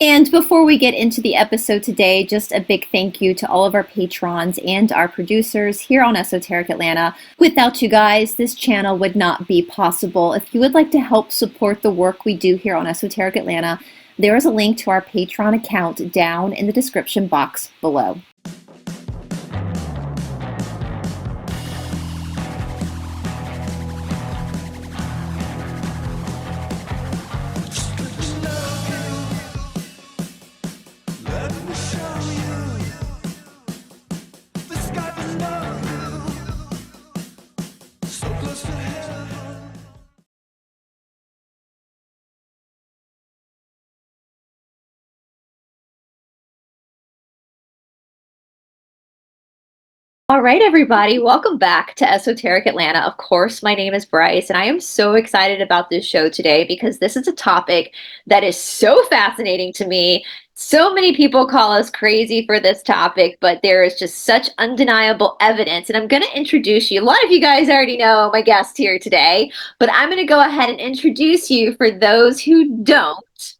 And before we get into the episode today, just a big thank you to all of our patrons and our producers here on Esoteric Atlanta. Without you guys, this channel would not be possible. If you would like to help support the work we do here on Esoteric Atlanta, there is a link to our Patreon account down in the description box below. All right, everybody, welcome back to Esoteric Atlanta. Of course, my name is Bryce, and I am so excited about this show today because this is a topic that is so fascinating to me. So many people call us crazy for this topic, but there is just such undeniable evidence. And I'm going to introduce you. A lot of you guys already know my guest here today, but I'm going to go ahead and introduce you for those who don't.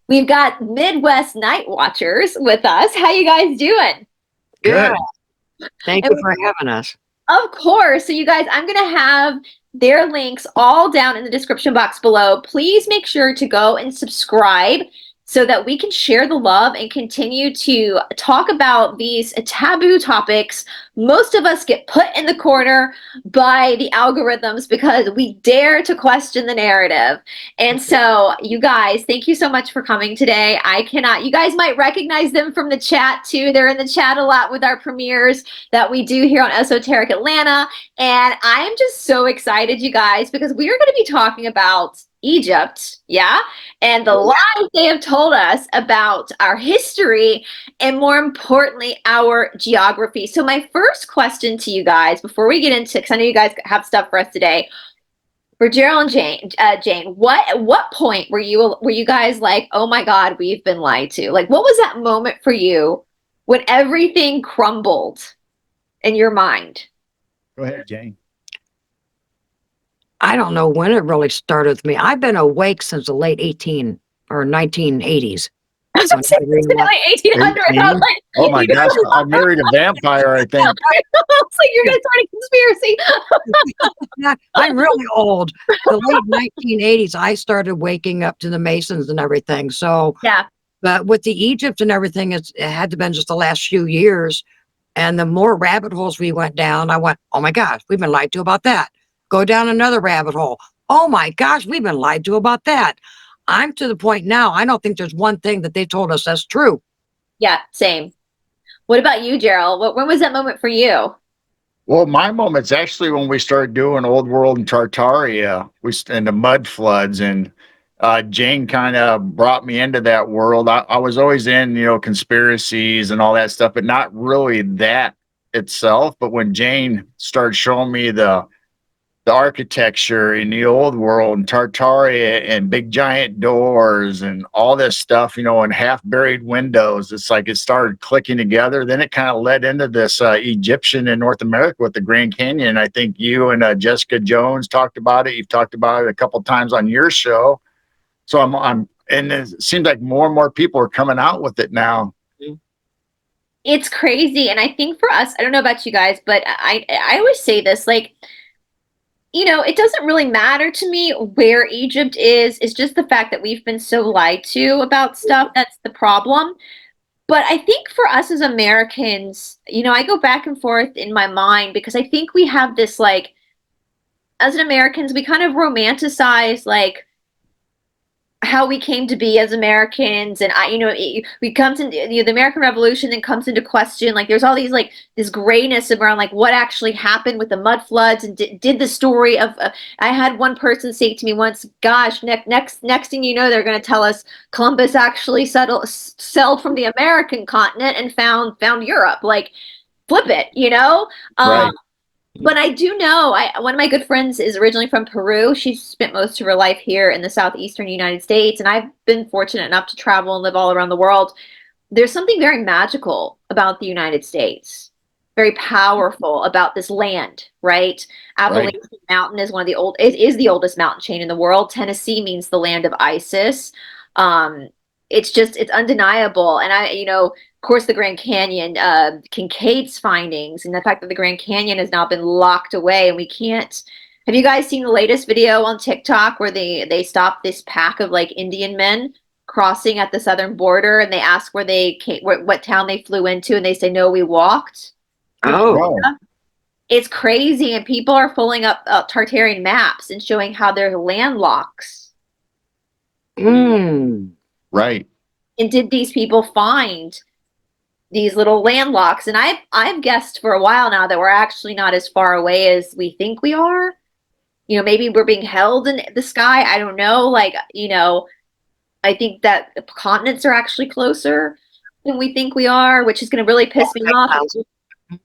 We've got Midwest Night Watchers with us. How you guys doing? Good. Thank you for having us. Of course. So you guys, I'm going to have their links all down in the description box below. Please make sure to go and subscribe so that we can share the love and continue to talk about these taboo topics. Most of us get put in the corner by the algorithms because we dare to question the narrative. And so you guys, thank you so much for coming today. You guys might recognize them from the chat too. They're in the chat a lot with our premieres that we do here on Esoteric Atlanta. And I am just so excited, you guys, because we are going to be talking about Egypt, and the lies they have told us about our history and, more importantly, our geography. So my first question to you guys, before we get into, because I know you guys have stuff for us today, for Gerald and Jane, what point were you guys like, oh my God, we've been lied to? Like, what was that moment for you when everything crumbled in your mind? Go ahead, Jane. I don't know when it really started with me. I've been awake since the late 1980s. Like 1800. Oh my gosh, I married a vampire, I think. It's like you're going to start a conspiracy. I'm really old. The late 1980s, I started waking up to the Masons and everything. So, but with the Egypt and everything, it had to been just the last few years. And the more rabbit holes we went down, I went, oh my gosh, we've been lied to about that. Go down another rabbit hole. Oh my gosh, we've been lied to about that. I'm to the point now, I don't think there's one thing that they told us that's true. Yeah, same. What about you, Gerald? When was that moment for you? Well, my moment's actually when we started doing Old World and Tartaria, and the mud floods, and Jane kind of brought me into that world. I was always in, conspiracies and all that stuff, but not really that itself. But when Jane started showing me the architecture in the old world and Tartaria and big giant doors and all this stuff, and half buried windows, it's like it started clicking together. Then it kind of led into this Egyptian in North America with the Grand Canyon. I think you and Jessica Jones talked about it. You've talked about it a couple times on your show. So and it seems like more and more people are coming out with it now. It's crazy. And I think for us, I don't know about you guys, but I always say this, like, it doesn't really matter to me where Egypt is. It's just the fact that we've been so lied to about stuff. That's the problem. But I think for us as Americans, I go back and forth in my mind because I think we have this, like, as an Americans, we kind of romanticize, like, how we came to be as Americans, and we come to the American Revolution then comes into question. Like, there's all these, like, this grayness around, like, what actually happened with the mud floods, and did the story of I had one person say to me once, gosh, next thing you know, they're going to tell us Columbus actually sailed from the American continent and found Europe. Like, flip it, Right. But I do know, one of my good friends is originally from Peru. She spent most of her life here in the southeastern United States, and I've been fortunate enough to travel and live all around the world. There's something very magical about the United States, very powerful about this land, right? Appalachian Mountain is is the oldest mountain chain in the world. Tennessee means the land of Isis. it's undeniable. And of course, the Grand Canyon, Kincaid's findings, and the fact that the Grand Canyon has now been locked away, and we can't. Have you guys seen the latest video on TikTok where they stopped this pack of like Indian men crossing at the southern border, and they ask where they came, what town they flew into, and they say, no, we walked. Oh, It's crazy, and people are pulling up Tartarian maps and showing how they're landlocks. Right. And did these people find these little landlocks? And I've guessed for a while now that we're actually not as far away as we think we are. Maybe we're being held in the sky. I don't know. I think that the continents are actually closer than we think we are, which is going to really piss me off.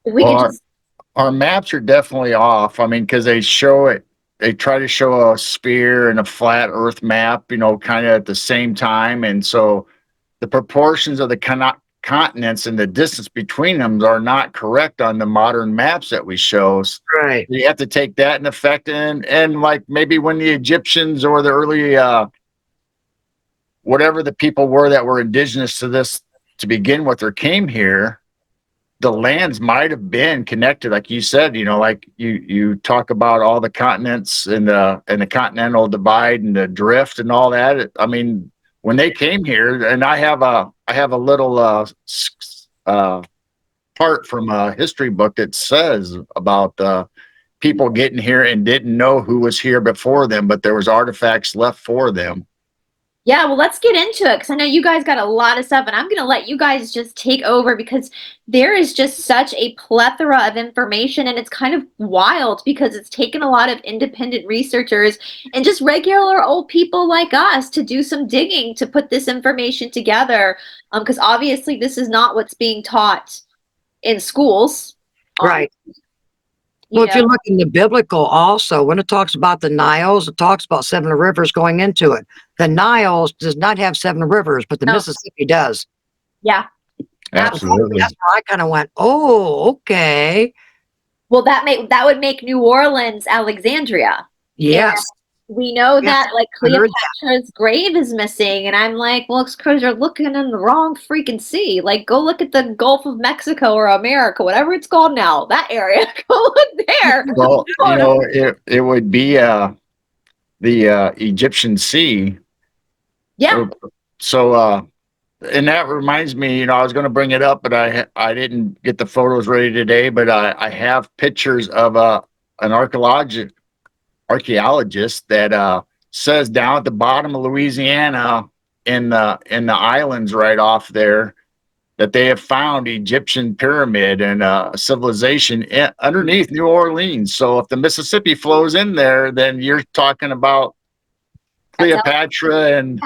If we could just... Our maps are definitely off. I mean, because they try to show a sphere and a flat Earth map, kind of at the same time. And so the proportions of the continents and the distance between them are not correct on the modern maps that we show. right. You have to take that in effect. And like maybe when the Egyptians or the early, whatever the people were that were indigenous to this to begin with or came here, the lands might have been connected, like you said. Like you talk about all the continents and the continental divide and the drift and all that. I mean, when they came here, and I have a little part from a history book that says about people getting here and didn't know who was here before them, but there was artifacts left for them. Yeah, well, let's get into it, because I know you guys got a lot of stuff, and I'm going to let you guys just take over, because there is just such a plethora of information, and it's kind of wild because it's taken a lot of independent researchers and just regular old people like us to do some digging to put this information together, because obviously this is not what's being taught in schools. Right. Well, if you look in the biblical also, when it talks about the Niles, it talks about 7 rivers going into it. The Niles does not have 7 rivers, but the Mississippi does. Yeah. Absolutely. That's where I kind of went, oh, okay. Well, that would make New Orleans Alexandria. Yes. And we know that like Cleopatra's grave is missing, and I'm like, well, it's because you're looking in the wrong freaking sea. Like, go look at the Gulf of Mexico or America, whatever it's called now, that area. Go look there. Well, it would be the Egyptian Sea. Yeah. So and that reminds me, I was going to bring it up, but I didn't get the photos ready today, but I have pictures of an archaeologist that says down at the bottom of Louisiana in the islands right off there that they have found Egyptian pyramid and civilization underneath New Orleans. So if the Mississippi flows in there, then you're talking about Cleopatra, and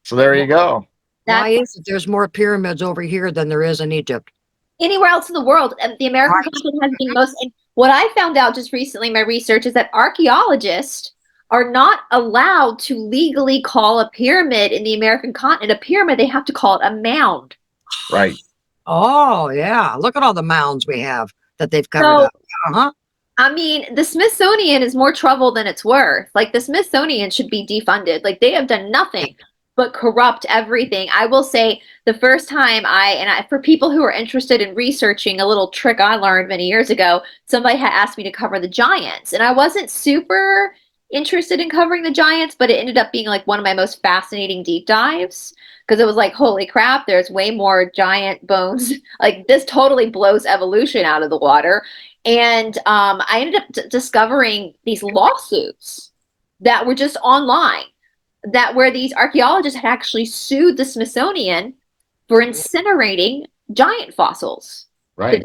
so there you go. Why is it there's more pyramids over here than there is in Egypt? Anywhere else in the world, the American continent has been most. And what I found out just recently in my research is that archaeologists are not allowed to legally call a pyramid in the American continent a pyramid. They have to call it a mound. Right. Oh, yeah. Look at all the mounds we have that they've covered up. I mean, the Smithsonian is more trouble than it's worth. Like, the Smithsonian should be defunded. Like, they have done nothing but corrupt everything. I will say, the first time for people who are interested in researching, a little trick I learned many years ago, somebody had asked me to cover the giants, and I wasn't super interested in covering the giants, but it ended up being like one of my most fascinating deep dives, because it was like, holy crap, there's way more giant bones. Like, this totally blows evolution out of the water. And I ended up discovering these lawsuits that were just online, where these archaeologists had actually sued the Smithsonian for incinerating giant fossils. Right.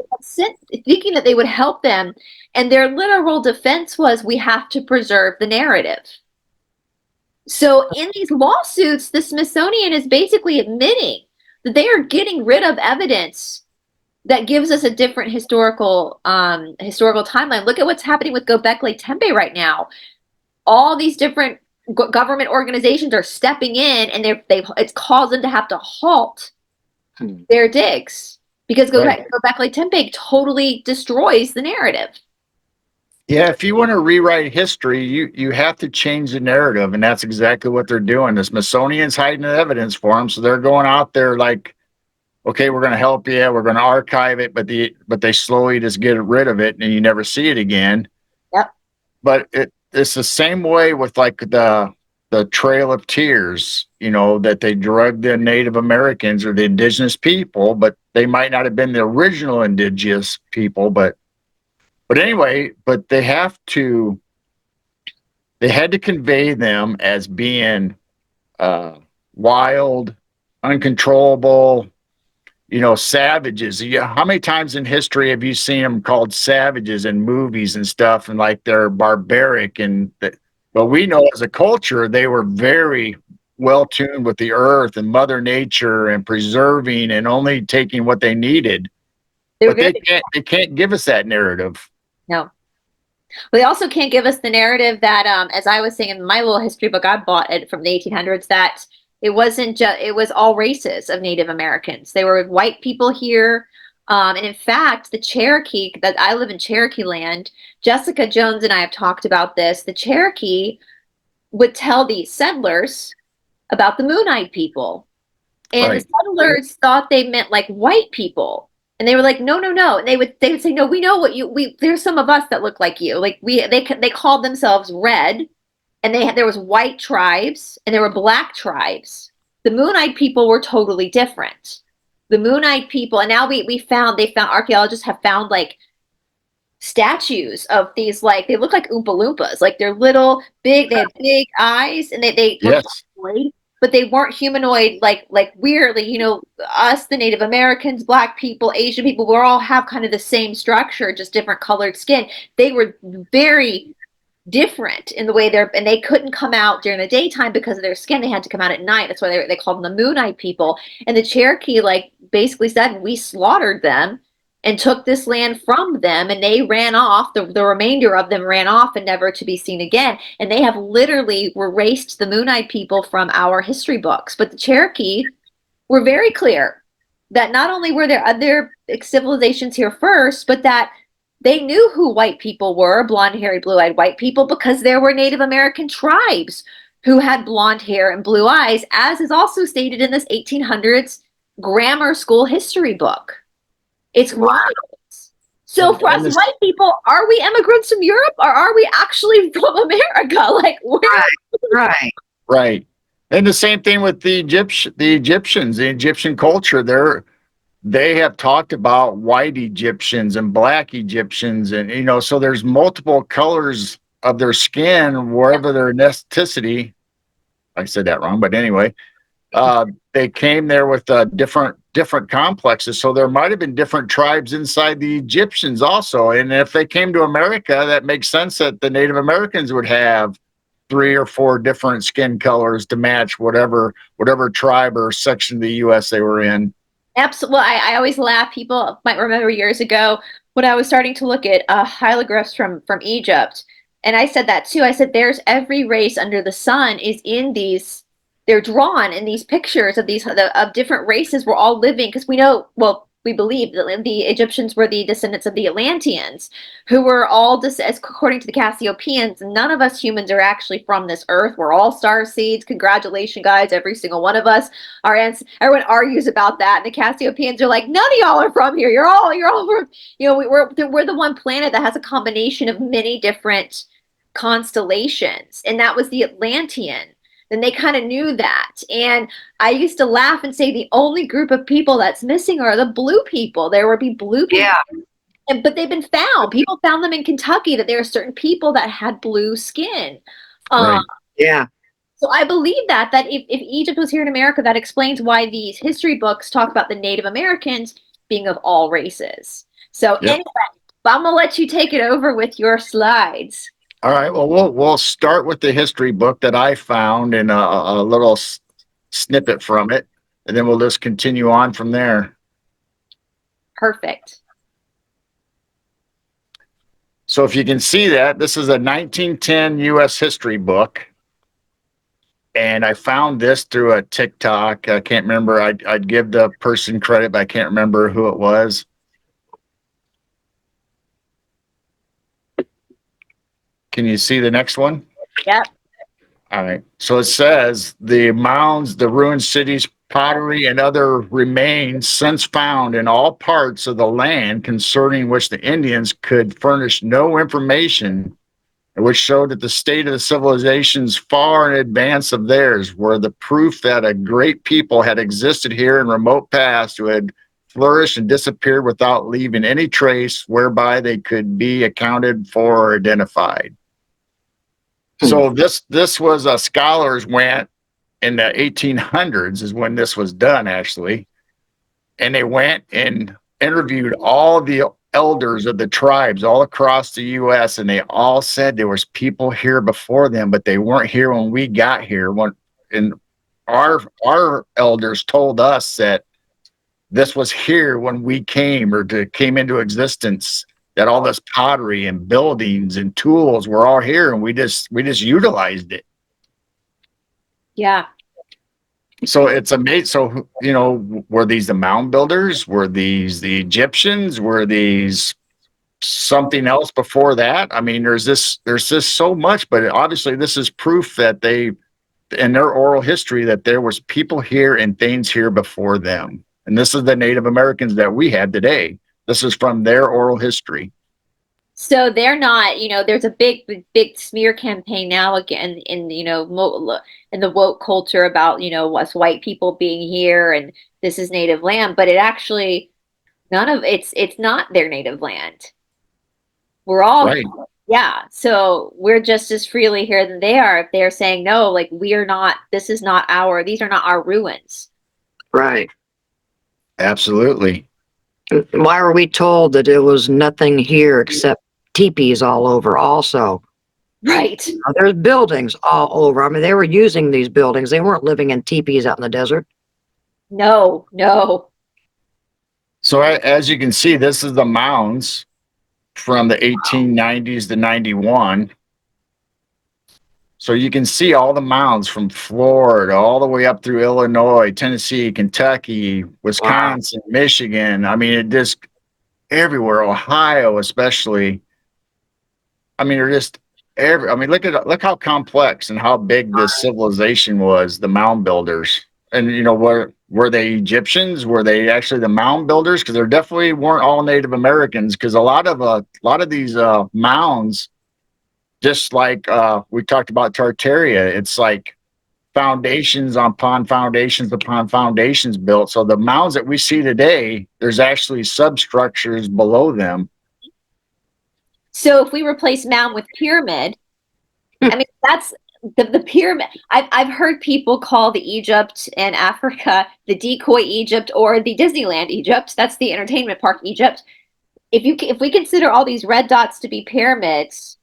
Thinking that they would help them. And their literal defense was, we have to preserve the narrative. So in these lawsuits, the Smithsonian is basically admitting that they are getting rid of evidence that gives us a different historical timeline. Look at what's happening with Göbekli Tepe right now. All these different government organizations are stepping in, and it's caused them to have to halt their digs, because Göbekli Tepe totally destroys the narrative. Yeah, if you want to rewrite history, you have to change the narrative, and that's exactly what they're doing. The Smithsonian's hiding the evidence for them, so they're going out there like, okay, we're going to help you, we're going to archive it, but they slowly just get rid of it, and you never see it again. Yep. But it's the same way with like the Trail of Tears, you know, that they drugged the Native Americans or the indigenous people, but they might not have been the original indigenous people, but anyway, but they had to convey them as being wild, uncontrollable, you know, savages. How many times in history have you seen them called savages in movies and stuff, and like they're barbaric? But we know as a culture they were very well tuned with the earth and Mother Nature and preserving and only taking what they needed. But they can't give us that narrative. No. They also can't give us the narrative that, as I was saying in my little history book, I bought it from the 1800s, that it wasn't just, it was all races of Native Americans. They were white people here. And in fact, the Cherokee, that I live in Cherokee land, Jessica Jones and I have talked about this. The Cherokee would tell the settlers about the Moon-eyed people. And the settlers thought they meant like white people. And they were like, no, no, no. And they would say, no, we know what there's some of us that look like you. Like they called themselves red, and there was white tribes and there were black tribes. The Moon-eyed people were totally different. The Moon-eyed people, and now they found archaeologists have found like statues of these, like they look like Oompa Loompas, like they're little, big, they had big eyes, and they yes. But they weren't humanoid, like weirdly, you know, us, the Native Americans, black people, Asian people, we all have kind of the same structure, just different colored skin. They were very different in the way and they couldn't come out during the daytime because of their skin. They had to come out at night. That's why they called them the Moon-eyed people. And the Cherokee, like, basically said, we slaughtered them and took this land from them, and they ran off. The remainder of them ran off and never to be seen again. And they have literally erased the Moon-eyed people from our history books. But the Cherokee were very clear that not only were there other civilizations here first, but that they knew who white people were, blonde, hairy, blue-eyed white people, because there were Native American tribes who had blonde hair and blue eyes, as is also stated in this 1800s grammar school history book. It's wild. So for us white people, are we immigrants from Europe, or are we actually from America? Like, right. And the same thing with the Egyptians, the Egyptian culture. They have talked about white Egyptians and black Egyptians, and you know, so there's multiple colors of their skin wherever their ethnicity. I said that wrong, but anyway, they came there with different complexes. So there might have been different tribes inside the Egyptians also. And if they came to America, that makes sense that the Native Americans would have 3 or 4 different skin colors to match whatever tribe or section of the U.S. they were in. Absolutely. Well, I always laugh. People might remember years ago when I was starting to look at hieroglyphs from Egypt. And I said that too. I said, there's every race under the sun is in these. They're drawn in these pictures of of different races. We're all living, because we know, well, we believe that the Egyptians were the descendants of the Atlanteans, who were all, according to the Cassiopeans, none of us humans are actually from this earth. We're all star seeds. Congratulations, guys, every single one of us. Everyone argues about that, and the Cassiopeans are like, none of y'all are from here. You're all from, you know, we're the one planet that has a combination of many different constellations, and that was the Atlantean. Then they kind of knew that. And I used to laugh and say the only group of people that's missing are the blue people. There would be blue people. Yeah. But they've been found. People found them in Kentucky, that there are certain people that had blue skin. Right. Yeah. So I believe that if Egypt was here in America, that explains why these history books talk about the Native Americans being of all races. So anyway, I'm going to let you take it over with your slides. All right. Well, we'll start with the history book that I found and a little snippet from it, and then we'll just continue on from there. Perfect. So if you can see that, this is a 1910 U.S. history book, and I found this through a TikTok. I can't remember. I'd give the person credit, but I can't remember who it was. Can you see the next one? Yep. All right. So it says the mounds, the ruined cities, pottery, and other remains since found in all parts of the land concerning which the Indians could furnish no information, which showed that the state of the civilizations far in advance of theirs were the proof that a great people had existed here in remote past who had flourished and disappeared without leaving any trace whereby they could be accounted for or identified. So this was scholars went in the 1800s is when this was done, actually, and they went and interviewed all the elders of the tribes all across the U.S. and they all said there was people here before them, but they weren't here when we got here. And our elders told us that this was here when we came came into existence. That all this pottery and buildings and tools were all here, and we just utilized it. Yeah. So it's amazing. So, you know, were these the mound builders? Were these the Egyptians? Were these something else before that? I mean, there's this so much, but obviously this is proof that they, in their oral history, that there was people here and things here before them. And this is the Native Americans that we have today. This is from their oral history. So they're not, you know, there's a big smear campaign now again in, you know, in the woke culture about, you know, us white people being here and this is native land, but it actually, it's not their native land. We're all, right. Yeah. So we're just as freely here than they are. If they're saying, no, like these are not our ruins. Right. Absolutely. Why were we told that it was nothing here except teepees all over also? Right. There's buildings all over. I mean, they were using these buildings. They weren't living in teepees out in the desert. No. So as you can see, this is the mounds from the 1890s to 91. So you can see all the mounds from Florida all the way up through Illinois, Tennessee, Kentucky, Wisconsin, Michigan. I mean, it just everywhere, Ohio especially. I mean, they're just look how complex and how big this civilization was, the mound builders. And you know, were they Egyptians? Were they actually the mound builders? Because there definitely weren't all Native Americans. Because a lot of these mounds, just like we talked about Tartaria, it's like foundations upon foundations upon foundations built. So the mounds that we see today, there's actually substructures below them. So if we replace mound with pyramid, I mean, that's the pyramid. I've heard people call the Egypt and Africa the decoy Egypt or the Disneyland Egypt. That's the entertainment park Egypt. If we consider all these red dots to be pyramids,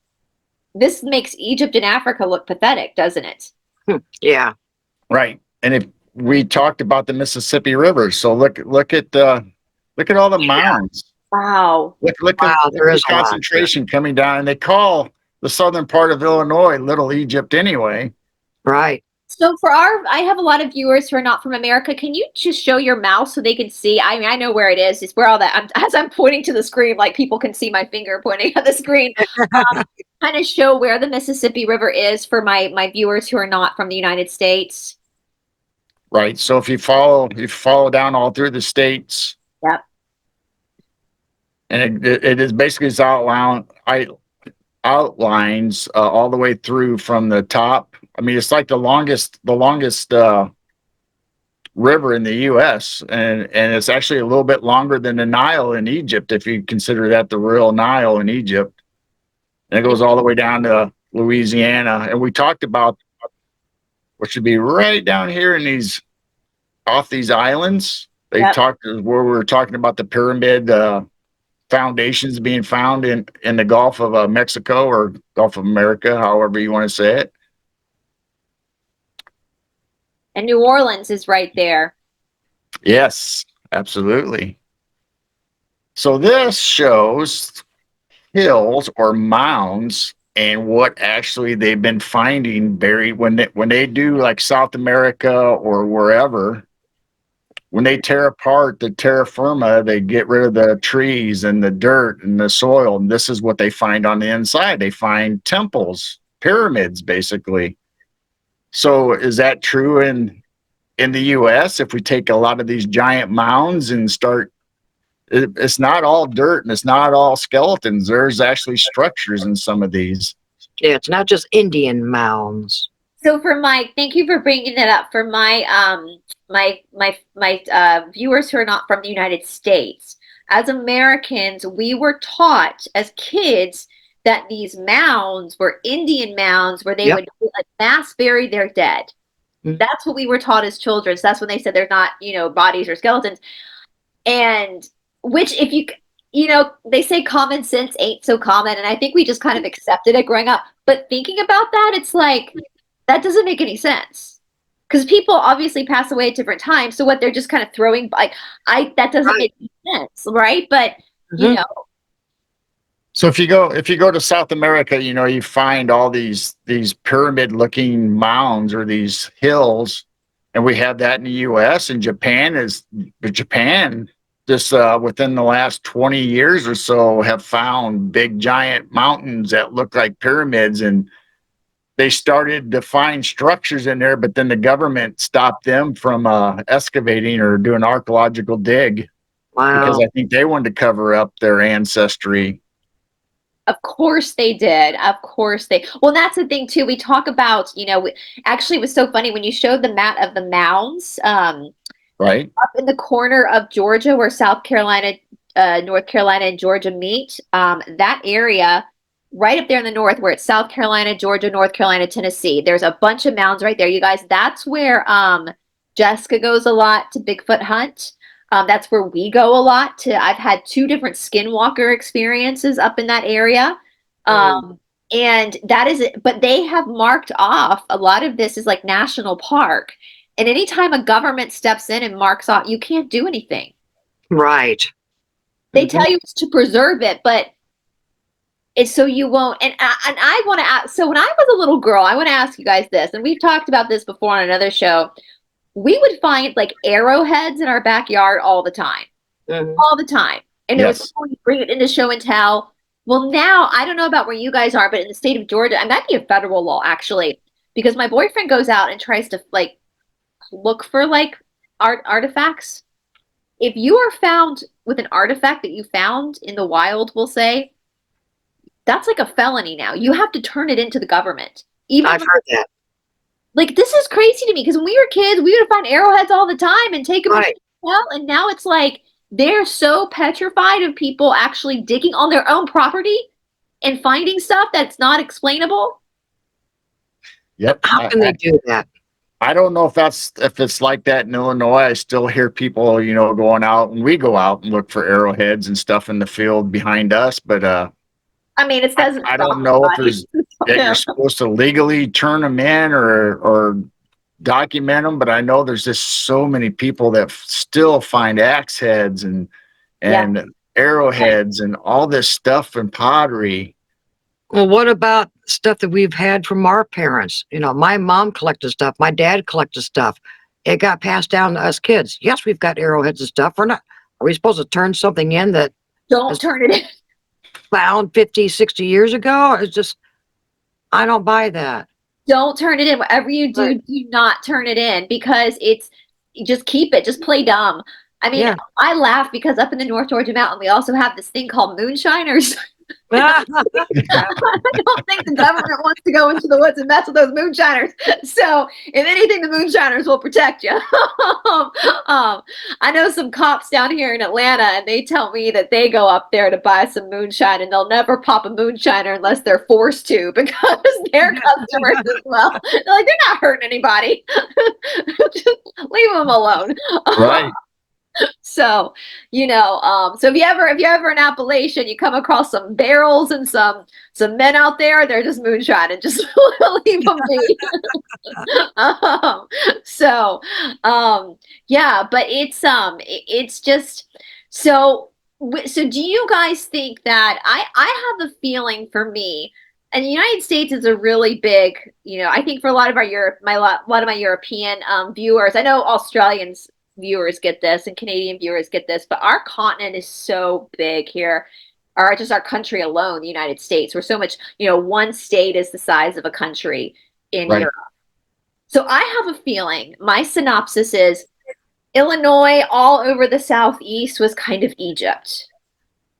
this makes Egypt and Africa look pathetic, doesn't it? Yeah. Right. And if we talked about the Mississippi River, so look at all the mounds. Wow. Look at the concentration coming down, and they call the southern part of Illinois Little Egypt anyway. Right. So I have a lot of viewers who are not from America. Can you just show your mouse so they can see? I mean, I know where it is. It's where all that, as I'm pointing to the screen, like people can see my finger pointing at the screen. Kind of show where the Mississippi River is for my viewers who are not from the United States. Right. So if you follow down all through the states. Yep. And it is basically its outlines all the way through from the top. I mean, it's like the longest river in the U.S. and it's actually a little bit longer than the Nile in Egypt, if you consider that the real Nile in Egypt. And it goes all the way down to Louisiana. And we talked about what should be right down here in off these islands. They talked where we were talking about the pyramid foundations being found in the Gulf of Mexico or Gulf of America, however you want to say it. And New Orleans is right there. Yes, absolutely. So this shows hills or mounds and what actually they've been finding buried when they do like South America or wherever when they tear apart the terra firma, they get rid of the trees and the dirt and the soil. And this is what they find on the inside. They find temples, pyramids, basically. So is that true in the US? If we take a lot of these giant mounds and start, it's not all dirt and it's not all skeletons. There's actually structures in some of these. Yeah, it's not just Indian mounds. So for my, thank you for bringing it up. For my viewers who are not from the United States, as Americans, we were taught as kids that these mounds were Indian mounds where they would mass bury their dead. That's what we were taught as children. So that's when they said they're not, bodies or skeletons. And which, if they say common sense ain't so common. And I think we just kind of accepted it growing up. But thinking about that, it's like, that doesn't make any sense. Because people obviously pass away at different times. So what they're just kind of throwing, that doesn't make any sense, right? But, So if you go to South America, you find all these pyramid looking mounds or these hills, and we have that in the US, and Japan just within the last 20 years or so have found big giant mountains that look like pyramids, and they started to find structures in there, but then the government stopped them from excavating or doing archaeological dig. Wow. Because I think they wanted to cover up their ancestry. Of course they did. Of course well, that's the thing too. We talk about, actually it was so funny when you showed the map of the mounds, right up in the corner of Georgia where South Carolina, North Carolina and Georgia meet, that area right up there in the north where it's South Carolina, Georgia, North Carolina, Tennessee. There's a bunch of mounds right there, you guys. That's where Jessica goes a lot to Bigfoot hunt. That's where we go a lot to. I've had 2 different skinwalker experiences up in that area. And that is it. But they have marked off, a lot of this is like national park. And anytime a government steps in and marks off, you can't do anything. Right. They tell you it's to preserve it, but it's so you won't. And I want to ask, so when I was a little girl, I want to ask you guys this, and we've talked about this before on another show. We would find like arrowheads in our backyard all the time. All the time. And it was cool, you bring it into show and tell. Well, now, I don't know about where you guys are, but in the state of Georgia, and that'd be a federal law, actually, because my boyfriend goes out and tries to, look for, artifacts. If you are found with an artifact that you found in the wild, we'll say, that's like a felony now. You have to turn it into the government. I've heard that. This is crazy to me, because when we were kids, we would find arrowheads all the time and take them to hell, and now it's like they're so petrified of people actually digging on their own property and finding stuff that's not explainable. Yep. How can they do that? I don't know if it's like that in Illinois. I still hear people, going out, and we go out and look for arrowheads and stuff in the field behind us, but I mean, it doesn't. I don't know if there's that you're supposed to legally turn them in or document them, but I know there's just so many people that still find axe heads and arrowheads and all this stuff in pottery. Well, what about stuff that we've had from our parents? My mom collected stuff. My dad collected stuff. It got passed down to us kids. Yes, we've got arrowheads and stuff. Are we supposed to turn something in that? Don't turn it in. Found 50, 60 years ago? It's just, I don't buy that. Don't turn it in. Whatever you do, do not turn it in, because just keep it. Just play dumb. I mean, I laugh because up in the North Georgia mountain, we also have this thing called moonshiners. I don't think the government wants to go into the woods and mess with those moonshiners. So, if anything, the moonshiners will protect you. I know some cops down here in Atlanta, and they tell me that they go up there to buy some moonshine, and they'll never pop a moonshiner unless they're forced to, because they're customers as well. They're like, they're not hurting anybody. Just leave them alone. Right. So, so if you're ever in Appalachian, you come across some barrels and some men out there, they're just moonshining, just leave them be. But it's just, so do you guys think that, I have a feeling, for me, and the United States is a really big, I think for a lot of my European viewers, I know Australians viewers get this and Canadian viewers get this, but our continent is so big here. Our country alone, the United States. We're so much, one state is the size of a country in Right. Europe. So I have a feeling, my synopsis is Illinois all over the Southeast was kind of Egypt.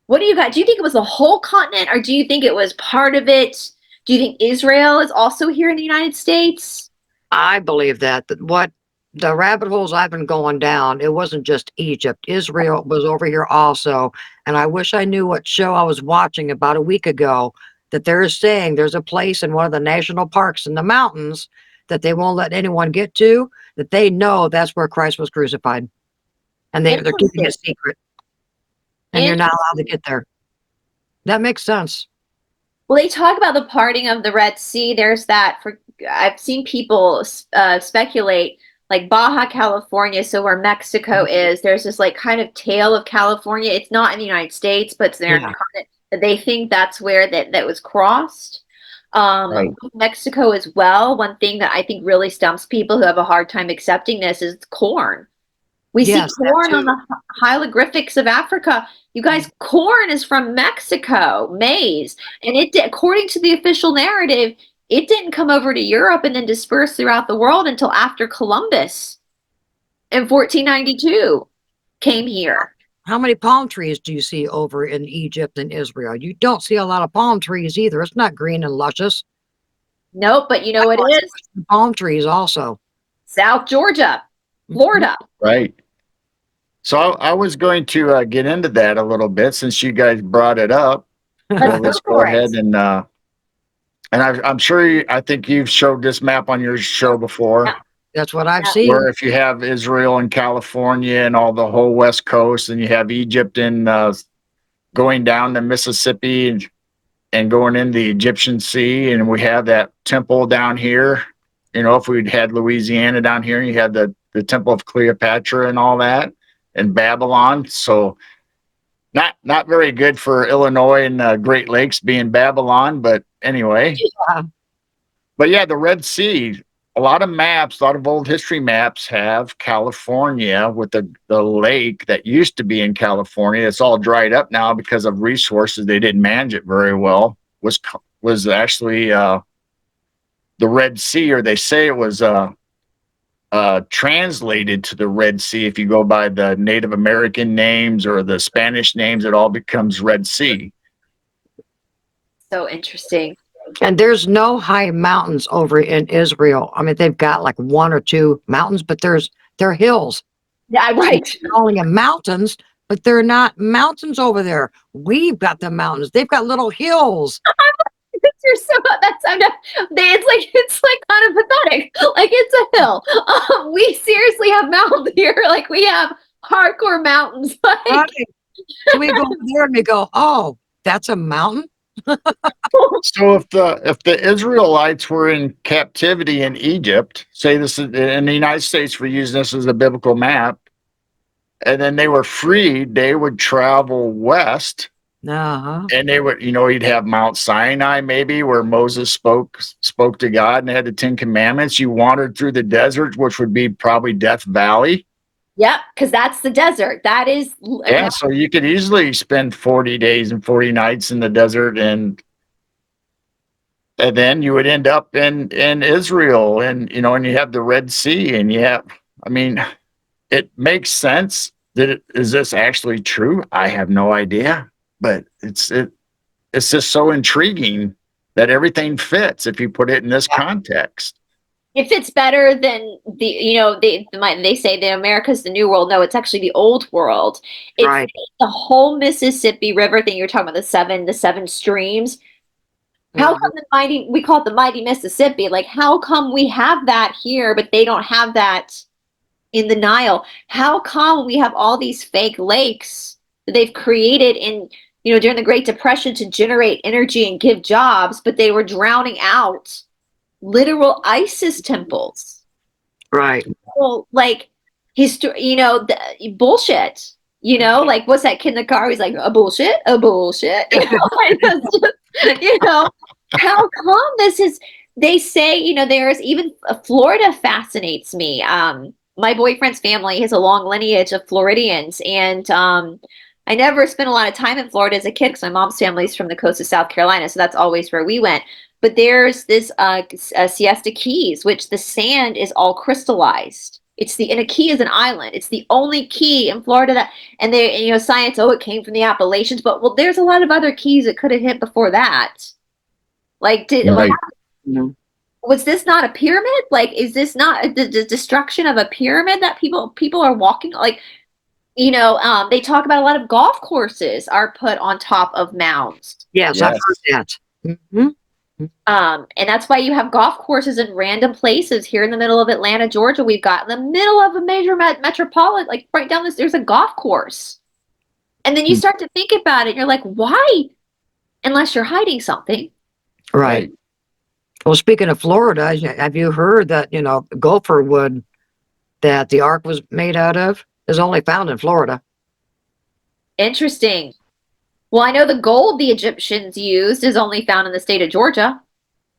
What do you got? Do you think it was the whole continent or do you think it was part of it? Do you think Israel is also here in the United States? I believe that what the rabbit holes I've been going down, it wasn't just Egypt. Israel was over here also. And I wish I knew what show I was watching about a week ago that they're saying there's a place in one of the national parks in the mountains that they won't let anyone get to, that they know that's where Christ was crucified. And they're keeping it secret. And you're not allowed to get there. That makes sense. Well, they talk about the parting of the Red Sea. There's that I've seen people speculate like Baja California, so where Mexico is, there's this like kind of tail of California. It's not in the United States, but it's there. Yeah. They think that's where that was crossed. Right. Mexico as well. One thing that I think really stumps people who have a hard time accepting this is corn. We see corn on the hieroglyphics of Africa. You guys, corn is from Mexico, maize. And according to the official narrative, it didn't come over to Europe and then disperse throughout the world until after Columbus in 1492 came here. How many palm trees do you see over in Egypt and Israel? You don't see a lot of palm trees either. It's not green and luscious. Nope, but you know what it is? Palm trees also. South Georgia, Florida. Right. So I was going to get into that a little bit since you guys brought it up. Let's go ahead and I'm sure I think you've showed this map on your show before. Yeah. That's what I've seen. Where if you have Israel and California and all the whole West Coast, and you have Egypt and going down the Mississippi and going into the Egyptian Sea, and we have that temple down here. If we'd had Louisiana down here, you had the Temple of Cleopatra and all that. And Babylon, so not very good for Illinois and Great Lakes being Babylon, but anyway. Yeah. But yeah, the Red Sea, a lot of maps, a lot of old history maps have California with the lake that used to be in California. It's all dried up now because of resources. They didn't manage it very well. Was actually the Red Sea, or they say it was translated to the Red Sea. If you go by the Native American names or the Spanish names, it all becomes Red Sea. So interesting. And there's no high mountains over in Israel. I mean, they've got like one or two mountains, but they're hills. Yeah, right. They're calling them mountains, but they're not mountains over there. We've got the mountains. They've got little hills. You're so it's like kind of pathetic. Like it's a hill. We seriously have mountains here. Like we have hardcore mountains. Like right. So we go there and we go, oh, that's a mountain. So if the Israelites were in captivity in Egypt, say this is in the United States, we're using this as a biblical map, and then they were freed, they would travel west. And they would, you'd have Mount Sinai, maybe, where Moses spoke to God and they had the 10 Commandments. You wandered through the desert, which would be probably Death Valley. Yep, because that's the desert. That is. Yeah, so you could easily spend 40 days and 40 nights in the desert, and then you would end up in Israel, and and you have the Red Sea, and it makes sense. Is this actually true? I have no idea. But it's just so intriguing that everything fits if you put it in this context. It fits better than they say that America's the New World. No, it's actually the Old World. It's right. The whole Mississippi River thing you're talking about, the seven streams. How come we call it the mighty Mississippi? Like, how come we have that here, but they don't have that in the Nile? How come we have all these fake lakes that they've created during the Great Depression to generate energy and give jobs, but they were drowning out literal ISIS temples. Right. Well, like bullshit. Like what's that kid in the car? He's like, a bullshit. How come this is? They say there's even Florida fascinates me. my boyfriend's family has a long lineage of Floridians, and I never spent a lot of time in Florida as a kid because my mom's family's from the coast of South Carolina, so that's always where we went. But there's this Siesta Keys, which the sand is all crystallized. And a key is an island. It's the only key in Florida and science, it came from the Appalachians, but well, there's a lot of other keys it could have hit before that. Like, Right. was this not a pyramid? Like, is this not the destruction of a pyramid that people are walking? Like, they talk about a lot of golf courses are put on top of mounds. Yes, I've heard that. Mm-hmm. And that's why you have golf courses in random places here in the middle of Atlanta, Georgia. We've got in the middle of a major metropolitan, like right down there's a golf course. And then you start to think about it, and you're like, why? Unless you're hiding something. Right. Well, speaking of Florida, have you heard that, gopher wood that the ark was made out of is only found in Florida? Interesting. Well, I know the gold the Egyptians used is only found in the state of Georgia.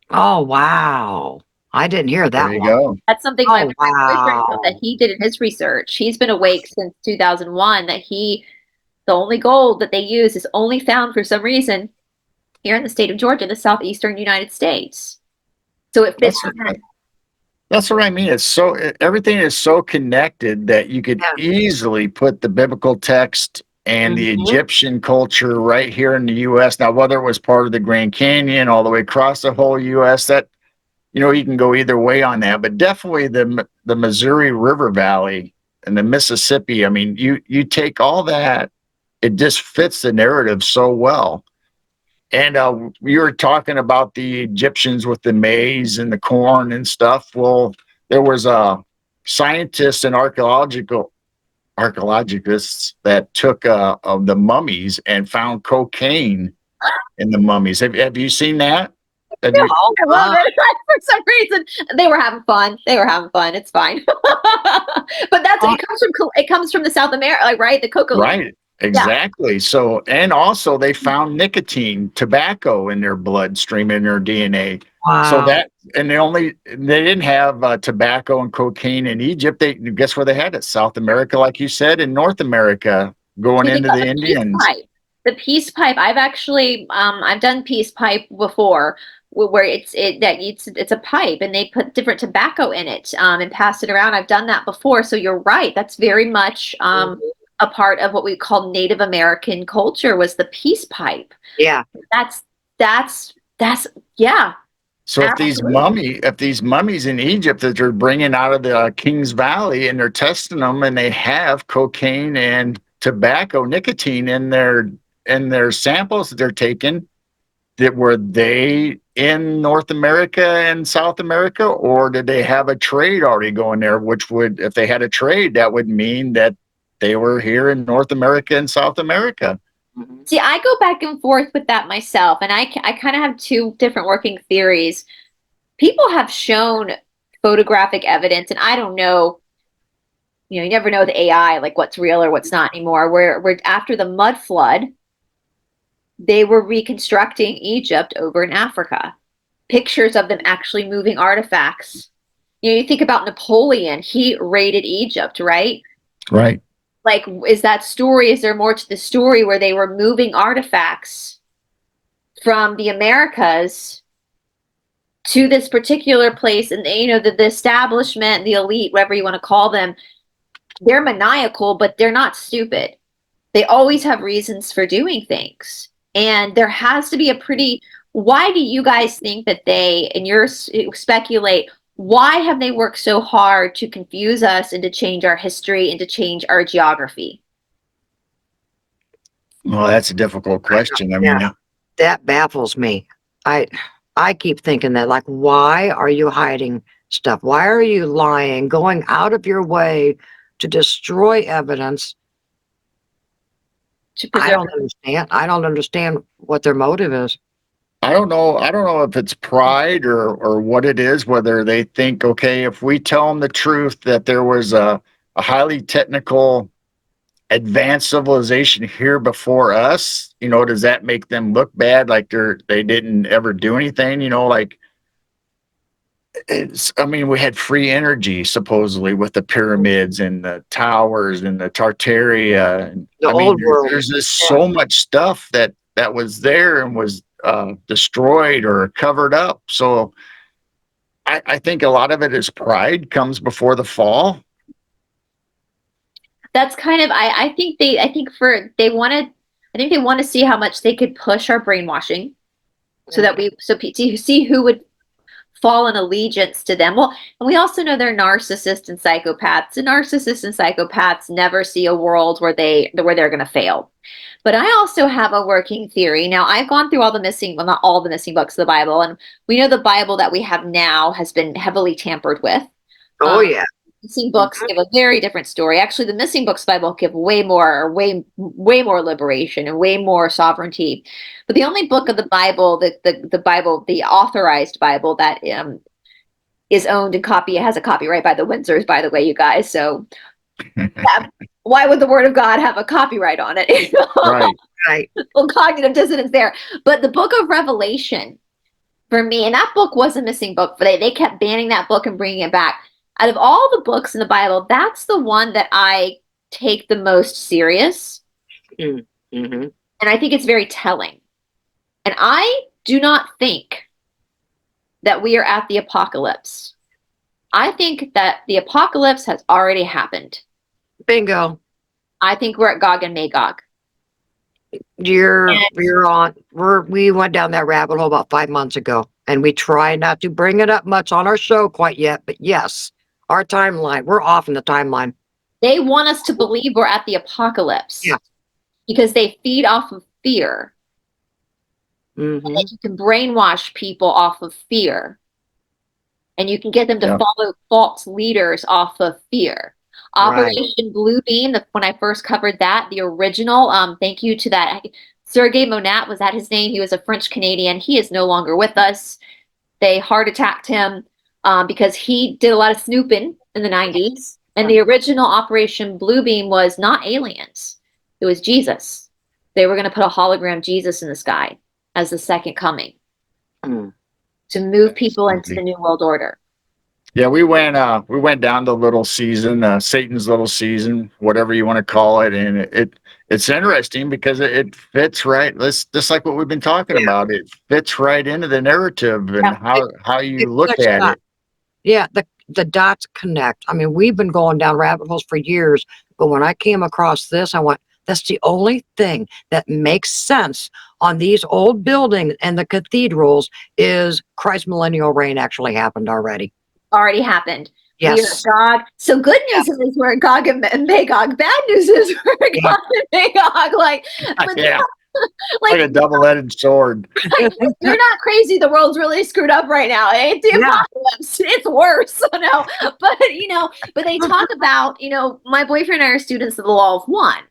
Oh, wow. I didn't hear that. There you go. That's something my boyfriend said that he did in his research. He's been awake since 2001, that the only gold that they use is only found for some reason here in the state of Georgia, the southeastern United States. So it fits. That's what I mean. Everything is so connected that you could easily put the biblical text and the Egyptian culture right here in the U.S. Now, whether it was part of the Grand Canyon all the way across the whole U.S., that, you can go either way on that, but definitely the Missouri River Valley and the Mississippi. I mean, you take all that, it just fits the narrative so well. And you were talking about the Egyptians with the maize and the corn and stuff. Well, there was a scientist and archaeologists that took of the mummies and found cocaine in the mummies. Have you seen that? I love it. For some reason, they were having fun. It's fine. But it comes from the South America, like, right? The cocoa. Right. Exactly. Yeah. So, and also they found nicotine, tobacco in their bloodstream, in their DNA. Wow. So they didn't have tobacco and cocaine in Egypt. Guess where they had it? South America, like you said, and North America, going into the Indians. The peace pipe. I've actually, I've done peace pipe before, where it's a pipe and they put different tobacco in it, and pass it around. I've done that before. So you're right. That's very much, a part of what we call Native American culture, was the peace pipe. Yeah. That's yeah. So if these mummies in Egypt that they're bringing out of the King's Valley and they're testing them and they have cocaine and tobacco, nicotine in their samples that they're taking, were they in North America and South America, or did they have a trade already going there? Which would, if they had a trade, that would mean that they were here in North America and South America. See, I go back and forth with that myself, and I kind of have two different working theories. People have shown photographic evidence, and I don't know, you never know the AI, like what's real or what's not anymore, where after the mud flood, they were reconstructing Egypt over in Africa. Pictures of them actually moving artifacts. You think about Napoleon, he raided Egypt, right? Right. Like, is there more to the story where they were moving artifacts from the Americas to this particular place? And, the establishment, the elite, whatever you want to call them, they're maniacal, but they're not stupid. They always have reasons for doing things. And there has to be why do you guys think that speculate, why have they worked so hard to confuse us and to change our history and to change our geography? Well, that's a difficult question. I mean, that baffles me. I keep thinking that, like, why are you hiding stuff? Why are you lying, going out of your way to destroy evidence? I don't understand what their motive is. I don't know if it's pride or what it is, whether they think, okay, if we tell them the truth that there was a highly technical advanced civilization here before us, does that make them look bad? Like they didn't ever do anything, like, I mean, we had free energy supposedly with the pyramids and the towers and the Tartaria. And, The I mean, old world. there's just so much stuff that was there and was destroyed or covered up. So I think a lot of it is pride comes before the fall. That's kind of I think they want to see how much they could push our brainwashing so that to see who would fall in allegiance to them. Well, and we also know they're narcissists and psychopaths. And narcissists and psychopaths never see a world where they're going to fail. But I also have a working theory. Now, I've gone through not all the missing books of the Bible, and we know the Bible that we have now has been heavily tampered with. Oh yeah. Missing books give a very different story. Actually, the missing books Bible give way more liberation and way more sovereignty. But the only book of the Bible, the Bible, the authorized Bible that is owned and has a copyright by the Windsors, by the way, you guys. So why would the Word of God have a copyright on it? Right. Right. Well, cognitive dissonance there. But the book of Revelation, for me, and that book was a missing book, but they kept banning that book and bringing it back. Out of all the books in the Bible, that's the one that I take the most serious. Mm-hmm. And I think it's very telling. And I do not think that we are at the apocalypse. I think that the apocalypse has already happened. Bingo. I think we're at Gog and Magog. We went down that rabbit hole about 5 months ago, and we try not to bring it up much on our show quite yet, but yes, our timeline, we're off in the timeline. They want us to believe we're at the apocalypse. Yeah. Because they feed off of fear. Mm-hmm. And you can brainwash people off of fear. And you can get them to follow false leaders off of fear. Operation Blue Beam, when I first covered that, the original, thank you to that. Sergei Monat, was that his name? He was a French Canadian. He is no longer with us. They heart attacked him because he did a lot of snooping in the 90s. And the original Operation Blue Beam was not aliens. It was Jesus. They were going to put a hologram Jesus in the sky as the second coming to move people into the New World Order. Yeah, we went down the little season, Satan's little season, whatever you want to call it, and it's interesting because it fits right. Just like what we've been talking about, it fits right into the narrative and how you look at it. Yeah, the dots connect. I mean, we've been going down rabbit holes for years, but when I came across this, I went, that's the only thing that makes sense on these old buildings and the cathedrals is Christ's millennial reign actually happened already. Already happened. Yes. Gog. So good news is we're at Gog and Magog. Bad news is we're at Gog and Magog. Like a double-edged sword. You're not crazy. The world's really screwed up right now. It ain't the apocalypse. It's worse. No. But they talk about, my boyfriend and I are students of the Law of One.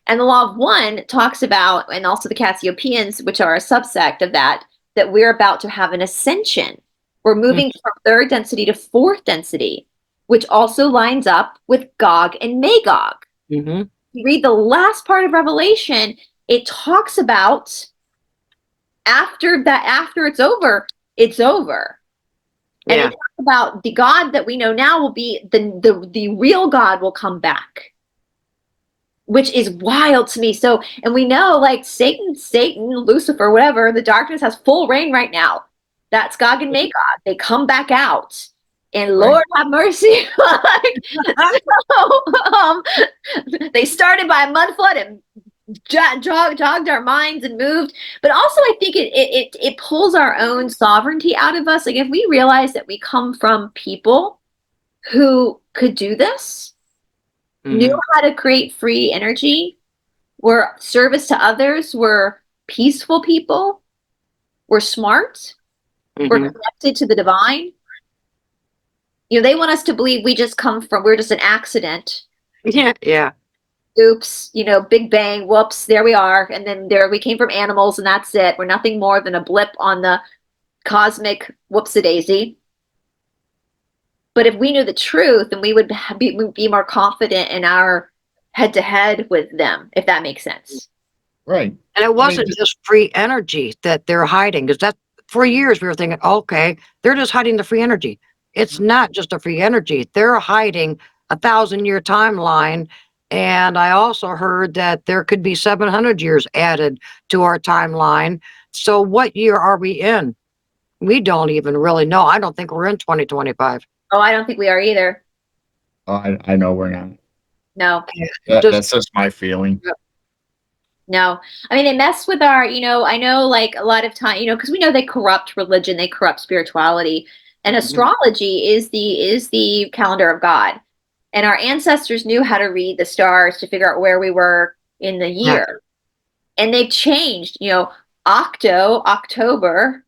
And the Law of One talks about, and also the Cassiopeans, which are a subsect of that we're about to have an ascension. We're moving from third density to fourth density, which also lines up with Gog and Magog. Mm-hmm. You read the last part of Revelation, it talks about after it's over, it's over. And it talks about the God that we know now will be the real God will come back, which is wild to me. So, and we know like Satan, Lucifer, whatever, the darkness has full reign right now. That's Gog and Magog. They come back out. And Lord have mercy. They started by a mud flood and jogged our minds and moved. But also I think it pulls our own sovereignty out of us. Like if we realize that we come from people who could do this, knew how to create free energy, were service to others, were peaceful people, were smart, were connected to the divine. They want us to believe we're just an accident. Yeah. Oops, Big Bang, whoops, there we are. And then we came from animals and that's it. We're nothing more than a blip on the cosmic whoopsie-daisy. But if we knew the truth, then we would be more confident in our head-to-head with them, if that makes sense. Right. And it wasn't just free energy that they're hiding, because that for years we were thinking, okay, they're just hiding the free energy. it's not just a free energy. They're hiding 1,000-year timeline. And I also heard that there could be 700 years added to our timeline. So what year are we in? We don't even really know. I don't think we're in 2025. Oh, I don't think we are either. Oh, I know we're not. No. That's just my feeling. No. I mean, they mess with our, I know like a lot of time, because we know they corrupt religion, they corrupt spirituality. And astrology is the calendar of God. And our ancestors knew how to read the stars to figure out where we were in the year. And they've changed, October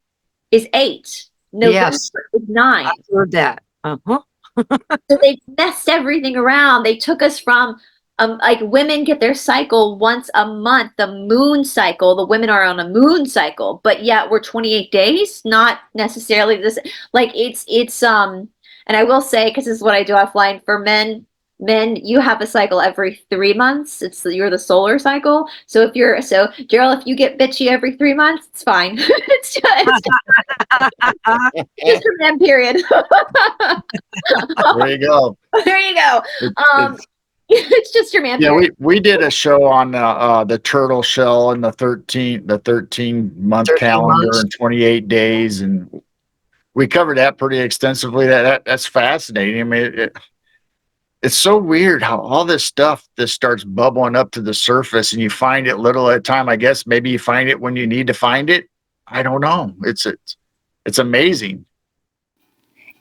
is 8. November is 9. I heard that. So they messed everything around. They took us from like women get their cycle once a month, the moon cycle. The women are on a moon cycle, but yet we're 28 days, not necessarily this. Like it's and I will say, because this is what I do offline for men, you have a cycle every 3 months. You're the solar cycle. So Gerald, if you get bitchy every 3 months, it's fine. it's just a man period. There you go. There you go. It's just your man. Yeah, we did a show on the turtle shell and the 13-month calendar and 28 days, and we covered that pretty extensively. That's fascinating. I mean, it's so weird how all this stuff starts bubbling up to the surface, and you find it little at a time. I guess maybe you find it when you need to find it. I don't know. It's amazing.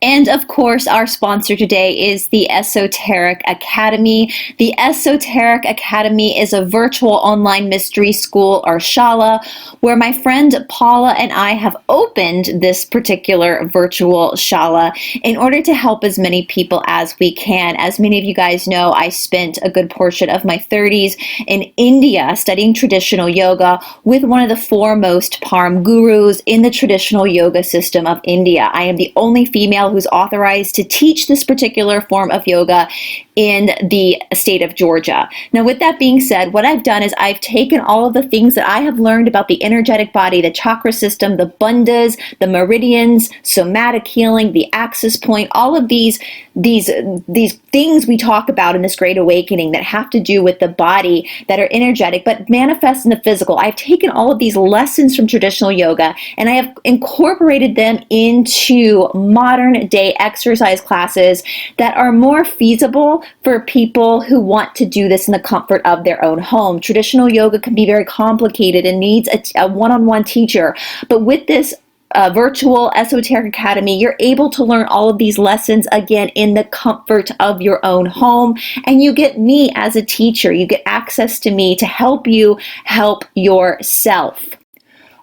And of course, our sponsor today is the Esoteric Academy. The Esoteric Academy is a virtual online mystery school, or shala, where my friend Paula and I have opened this particular virtual shala in order to help as many people as we can. As many of you guys know, I spent a good portion of my 30s in India studying traditional yoga with one of the foremost Param gurus in the traditional yoga system of India. I am the only female who's authorized to teach this particular form of yoga in the state of Georgia. Now, with that being said, what I've done is I've taken all of the things that I have learned about the energetic body, the chakra system, the bandhas, the meridians, somatic healing, the axis point, all of these things we talk about in this Great Awakening that have to do with the body, that are energetic but manifest in the physical. I've taken all of these lessons from traditional yoga and I have incorporated them into modern day exercise classes that are more feasible for people who want to do this in the comfort of their own home. Traditional yoga can be very complicated and needs a one-on-one teacher, but with this virtual Esoteric Academy, you're able to learn all of these lessons again in the comfort of your own home, and you get me as a teacher. You get access to me to help you help yourself.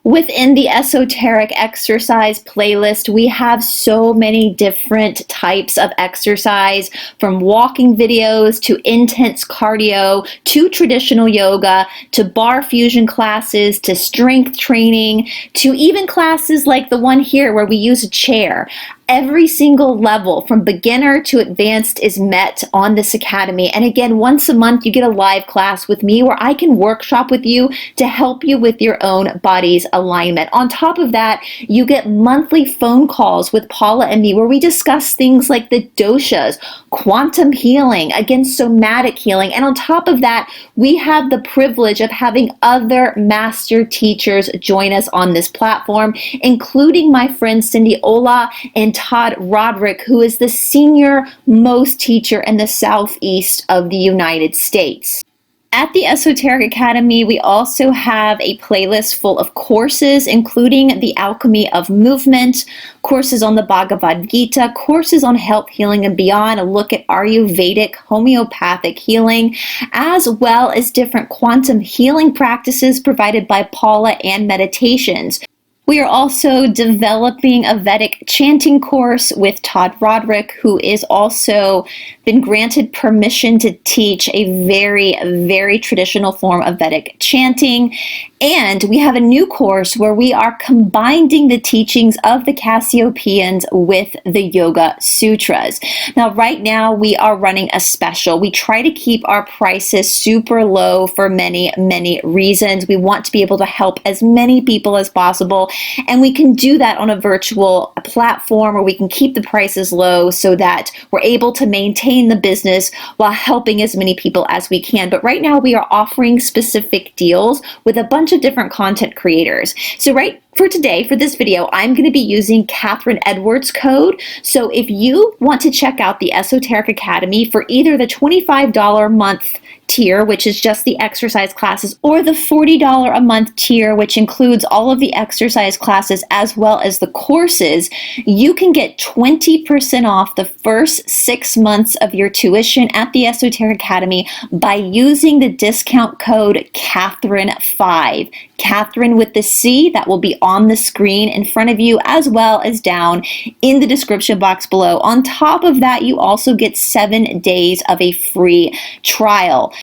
Within the Esoteric Exercise playlist, we have so many different types of exercise, from walking videos to intense cardio to traditional yoga to bar fusion classes to strength training to even classes like the one here where we use a chair. Every single level from beginner to advanced is met on this academy. And again, once a month, you get a live class with me where I can workshop with you to help you with your own body's alignment. On top of that, you get monthly phone calls with Paula and me where we discuss things like the doshas, quantum healing, again, somatic healing. And on top of that, we have the privilege of having other master teachers join us on this platform, including my friend Cindy Ola and Todd Roderick, who is the senior most teacher in the southeast of the United States. At the Esoteric Academy, we also have a playlist full of courses, including the Alchemy of Movement, courses on the Bhagavad Gita, courses on health, healing, and beyond, a look at Ayurvedic, homeopathic healing, as well as different quantum healing practices provided by Paula and meditations. We are also developing a Vedic chanting course with Todd Roderick, who is also been granted permission to teach a very, very traditional form of Vedic chanting. And we have a new course where we are combining the teachings of the Cassiopeians with the Yoga Sutras. Now, right now, we are running a special. We try to keep our prices super low for many, many reasons. We want to be able to help as many people as possible. And we can do that on a virtual platform where we can keep the prices low so that we're able to maintain the business while helping as many people as we can. But right now we are offering specific deals with a bunch of different content creators. So for today, for this video, I'm going to be using Catherine Edwards' code. So if you want to check out the Esoteric Academy for either the $25 a month tier, which is just the exercise classes, or the $40 a month tier, which includes all of the exercise classes as well as the courses, you can get 20% off the first 6 months of your tuition at the Esoteric Academy by using the discount code Catherine5. Catherine with the C, that will be on the screen in front of you as well as down in the description box below. On top of that, you also get 7 days of a free trial.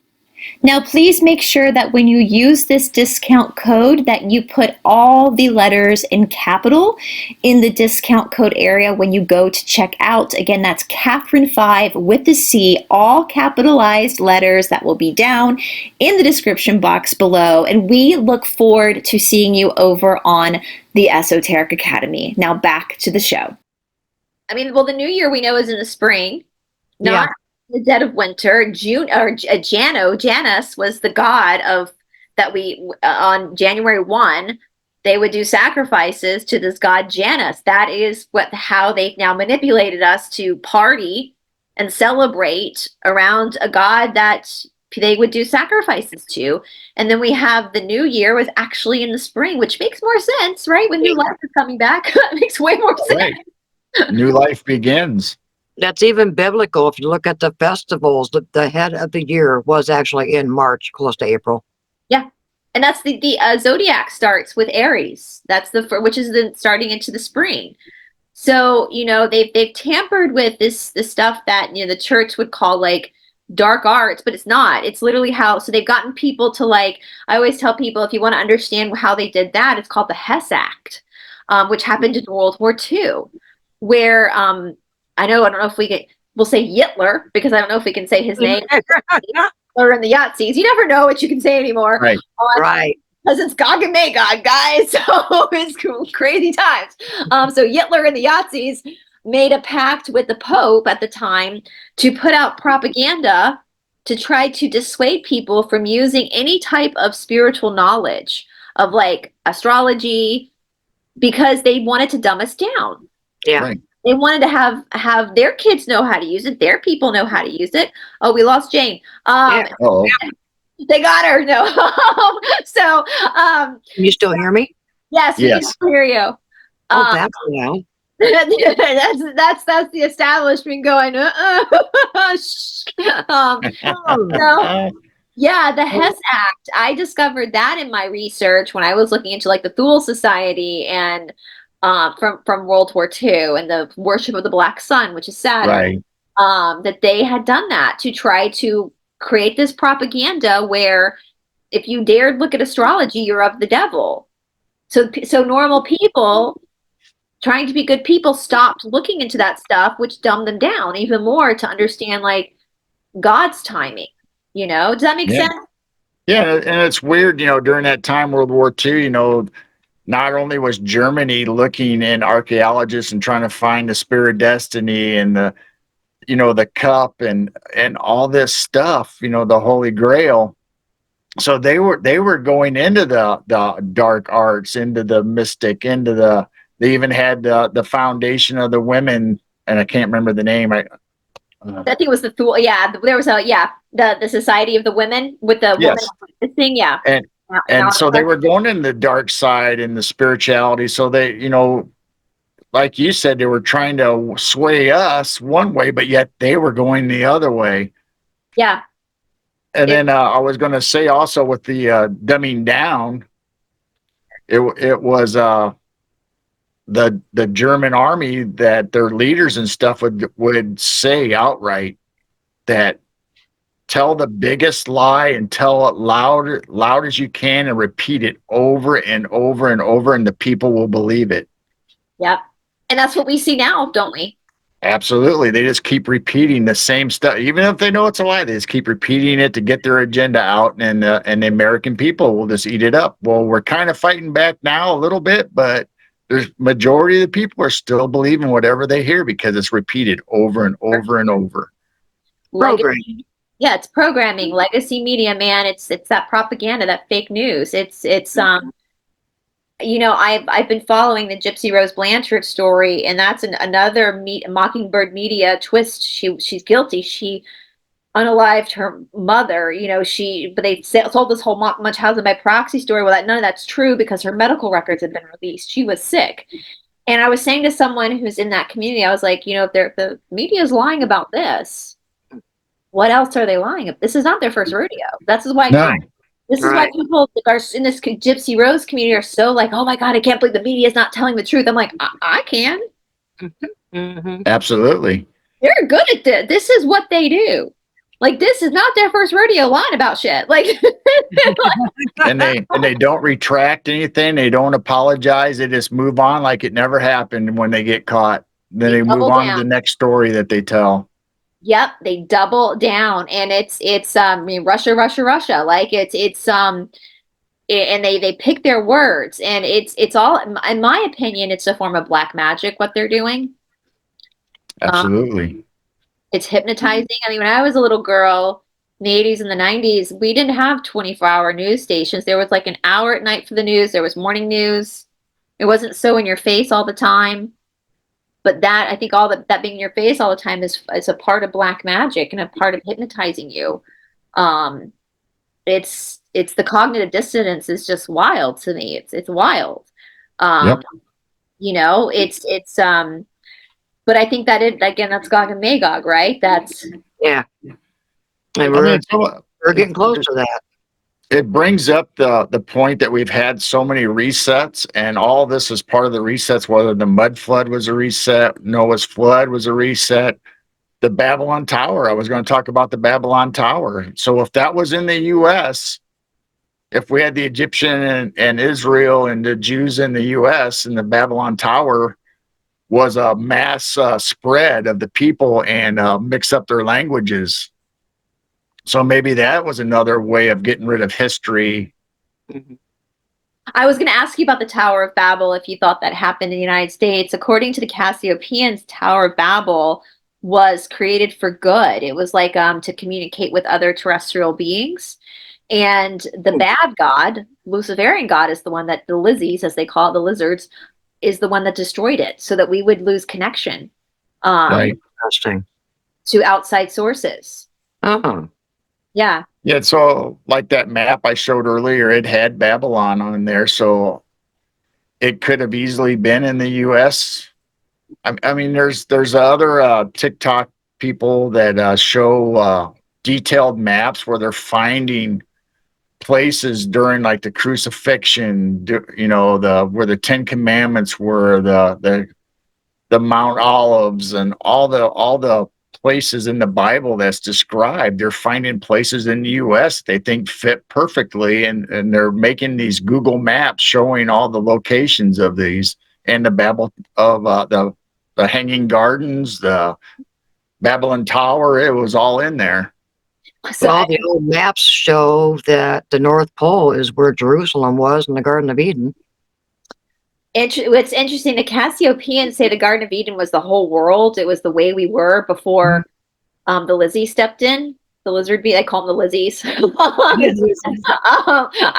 Now, please make sure that when you use this discount code that you put all the letters in capital in the discount code area when you go to check out. Again, that's Catherine5 with the C, all capitalized letters that will be down in the description box below. And we look forward to seeing you over on the Esoteric Academy. Now back to the show. I mean, well, the new year we know is in the spring, not the dead of winter. Janus was the god of that we on January 1 they would do sacrifices to this god Janus. That is how they now manipulated us to party and celebrate around a god that they would do sacrifices to. And then we have the new year was actually in the spring, which makes more sense, right? When new life is coming back, it makes way more sense. Right. New life begins. That's even biblical. If you look at the festivals, the head of the year was actually in March, close to April. Yeah, and that's the zodiac starts with Aries. That's which is starting into the spring. So they've tampered with this stuff that the church would call like dark arts, but it's not. It's literally how. So they've gotten people to I always tell people if you want to understand how they did that, it's called the Hess Act, which happened in World War II, where I don't know if we'll say Hitler, because I don't know if we can say his name. Or in the Yahtzees. You never know what you can say anymore. Right. Right. Because it's Gog and Magog, guys. So it's crazy times. So Hitler and the Yahtzees made a pact with the Pope at the time to put out propaganda to try to dissuade people from using any type of spiritual knowledge of astrology, because they wanted to dumb us down. Yeah. Right. They wanted to have their kids know how to use it. Their people know how to use it. Oh, we lost Jane. They got her. No. So, can you still hear me? Yes, we can still hear you. Oh, that's now. that's the establishment going. Yeah, the Hess Act. I discovered that in my research when I was looking into the Thule Society and. From World War II and the worship of the Black Sun, which is Saturn, right. That they had done that to try to create this propaganda where if you dared look at astrology, you're of the devil. So normal people trying to be good people stopped looking into that stuff, which dumbed them down even more to understand God's timing. Does that make sense? Yeah, and it's weird, during that time, World War II, not only was Germany looking in archaeologists and trying to find the spirit destiny and the cup and all this stuff, the Holy Grail. So they were going into the dark arts, into the mystic, they even had the foundation of the women, and I can't remember the name. I think it was the Thule. Yeah, there was the Society of the Women with the woman thing. Yeah. And so they were going in the dark side and the spirituality. So they, like you said, they were trying to sway us one way, but yet they were going the other way. Yeah. And then I was going to say also with the dumbing down, it was the German army that their leaders and stuff would say outright that tell the biggest lie and tell it loud as you can and repeat it over and over and over, and the people will believe it. Yep. And that's what we see now, don't we? Absolutely. They just keep repeating the same stuff. Even if they know it's a lie, they just keep repeating it to get their agenda out, and the American people will just eat it up. Well, we're kind of fighting back now a little bit, but there's majority of the people are still believing whatever they hear because it's repeated over and over and over. Legacy, yeah, it's programming. Legacy media, man. It's that propaganda, that fake news. It's you know, I've been following the Gypsy Rose Blanchard story, and that's another Mockingbird Media twist. She's guilty. She unalived her mother. You know, but they sold this whole Munchausen by proxy story. Well, none of that's true because her medical records had been released. She was sick, and I was saying to someone who's in that community, I was like, you know, if the media is lying about this, what else are they lying about? This is not their first rodeo. This is why. No. This is why people are in this Gypsy Rose community are so like, oh my God, I can't believe the media is not telling the truth. I'm like, I can. Absolutely. They're good at this. This is what they do. Like, this is not their first rodeo lying about shit. Like, and they don't retract anything. They don't apologize. They just move on like it never happened when they get caught. Then they move on to the next story that they tell. Yep, they double down, and it's I mean, Russia. Like it's and they pick their words, and it's all, in my opinion, it's a form of black magic what they're doing. Absolutely. It's hypnotizing. I mean, when I was a little girl in the 80s and the 90s, we didn't have 24-hour news stations. There was like an hour at night for the news. There was morning news. It wasn't so in your face all the time. But that, I think all that being in your face all the time is a part of black magic and a part of hypnotizing you. It's the cognitive dissonance is just wild to me. It's wild. Yep. You know, but I think that again, that's Gog and Magog, right? That's and we're getting close to that. It brings up the point that we've had so many resets, and all this is part of the resets, whether the mud flood was a reset, Noah's flood was a reset, the Babylon Tower. I was going to talk about the Babylon Tower. So if that was in the U.S., if we had the Egyptian and Israel and the Jews in the U.S., and the Babylon Tower was a mass spread of the people and mix up their languages. So maybe that was another way of getting rid of history. I was going to ask you about the Tower of Babel, if you thought that happened in the United States. According to the Cassiopeians, Tower of Babel was created for good. It was like to communicate with other terrestrial beings. And the bad god, Luciferian god, is the one that the Lizzies, as they call it, the lizards, is the one that destroyed it so that we would lose connection Right. to outside sources. Yeah. Yeah. So like that map I showed earlier, it had Babylon on there. So it could have easily been in the US. I mean, there's other TikTok people that show detailed maps where they're finding places during like the crucifixion, you know, where the 10 Commandments were, the Mount Olives, and all the places in the Bible that's described. They're finding places in the US they think fit perfectly, and they're making these Google maps showing all the locations of these, and the Babel of the Hanging Gardens, the Babylon Tower. It was all in there. So all the old maps show that the North Pole is where Jerusalem was in the Garden of Eden. What's interesting, the Cassiopeians say the Garden of Eden was the whole world. It was the way we were before the Lizzie stepped in. The lizard bee, I call them the Lizzies. I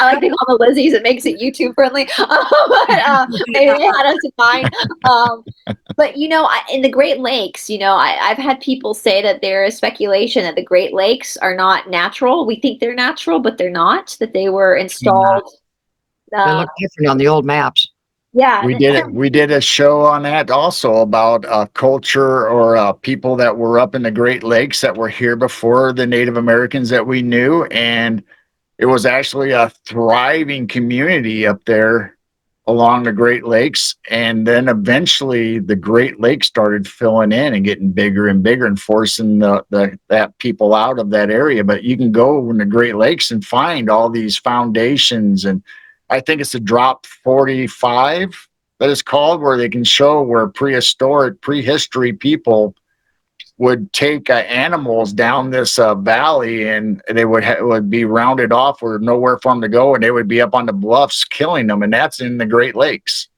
like to call them the Lizzies. It makes it YouTube friendly. They had us in mind. But, you know, in the Great Lakes, you know, I've had people say that there is speculation that the Great Lakes are not natural. We think they're natural, but they're not, that they were installed. They look different on the old maps. Yeah, we did a show on that also about culture or people that were up in the Great Lakes that were here before the Native Americans that we knew, and it was actually a thriving community up there along the Great Lakes. And then eventually the Great Lakes started filling in and getting bigger and bigger and forcing that people out of that area. But you can go in the Great Lakes and find all these foundations, and I think it's a drop 45 that is called, where they can show where prehistory people would take animals down this valley, and they would be rounded off or nowhere for them to go, and they would be up on the bluffs killing them, and that's in the Great Lakes.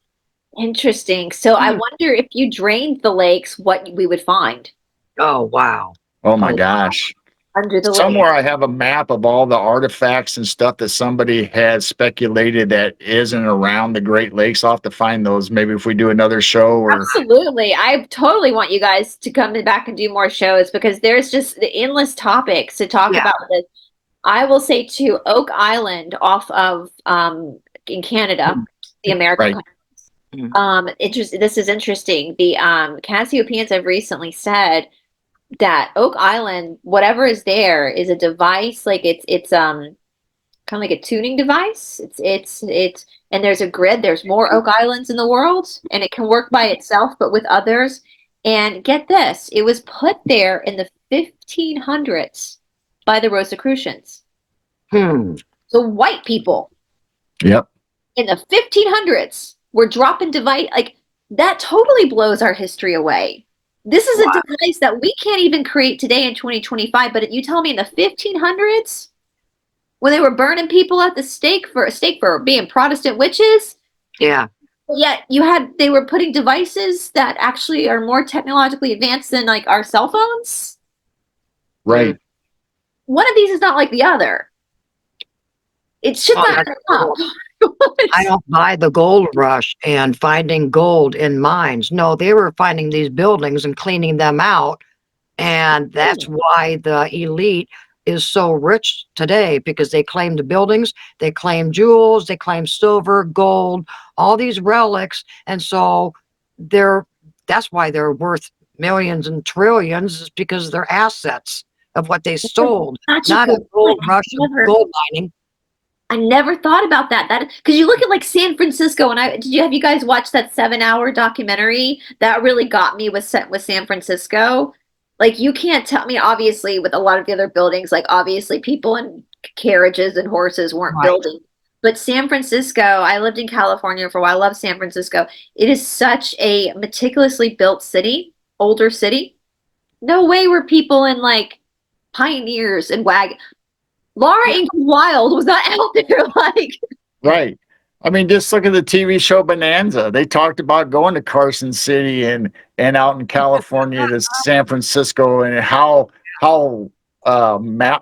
Interesting. So I wonder if you drained the lakes, what we would find. Oh, wow. Oh my gosh. Under the Somewhere lake. I have a map of all the artifacts and stuff that somebody has speculated that is and around the Great Lakes. I'll have to find those maybe if we do another show. Or Absolutely. I totally want you guys to come back and do more shows, because there's just the endless topics to talk about this. I will say too, Oak Island off of in Canada, the American countries. This is interesting. The Cassiopeians have recently said that Oak Island, whatever is there, is a device, like it's kind of like a tuning device. It's and there's a grid. There's more Oak Islands in the world, and it can work by itself, but with others. And get this, it was put there in the 1500s by the Rosicrucians. So white people. Yep. In the 1500s were dropping device, like that totally blows our history away. This is a device that we can't even create today in 2025, but you tell me in the 1500s, when they were burning people at the stake for being Protestant witches. Yeah. Yet they were putting devices that actually are more technologically advanced than like our cell phones. Right. One of these is not like the other. It's just not up. I don't buy the gold rush and finding gold in mines. No, they were finding these buildings and cleaning them out. And that's why the elite is so rich today, because they claim the buildings, they claim jewels, they claim silver, gold, all these relics. And so that's why they're worth millions and trillions, is because they're assets of what they stole, not a gold rush of gold mining. I never thought about that. Because you look at like San Francisco, and have you guys watched that 7-hour documentary that really got me with San Francisco? Like, you can't tell me, obviously, with a lot of the other buildings, like obviously people in carriages and horses weren't building. But San Francisco, I lived in California for a while. I love San Francisco. It is such a meticulously built city, older city. No way were people in like pioneers and wagons. Laura Ingalls Wilde was not out there like. Right. I mean, just look at the TV show Bonanza. They talked about going to Carson City and out in California to San Francisco, and how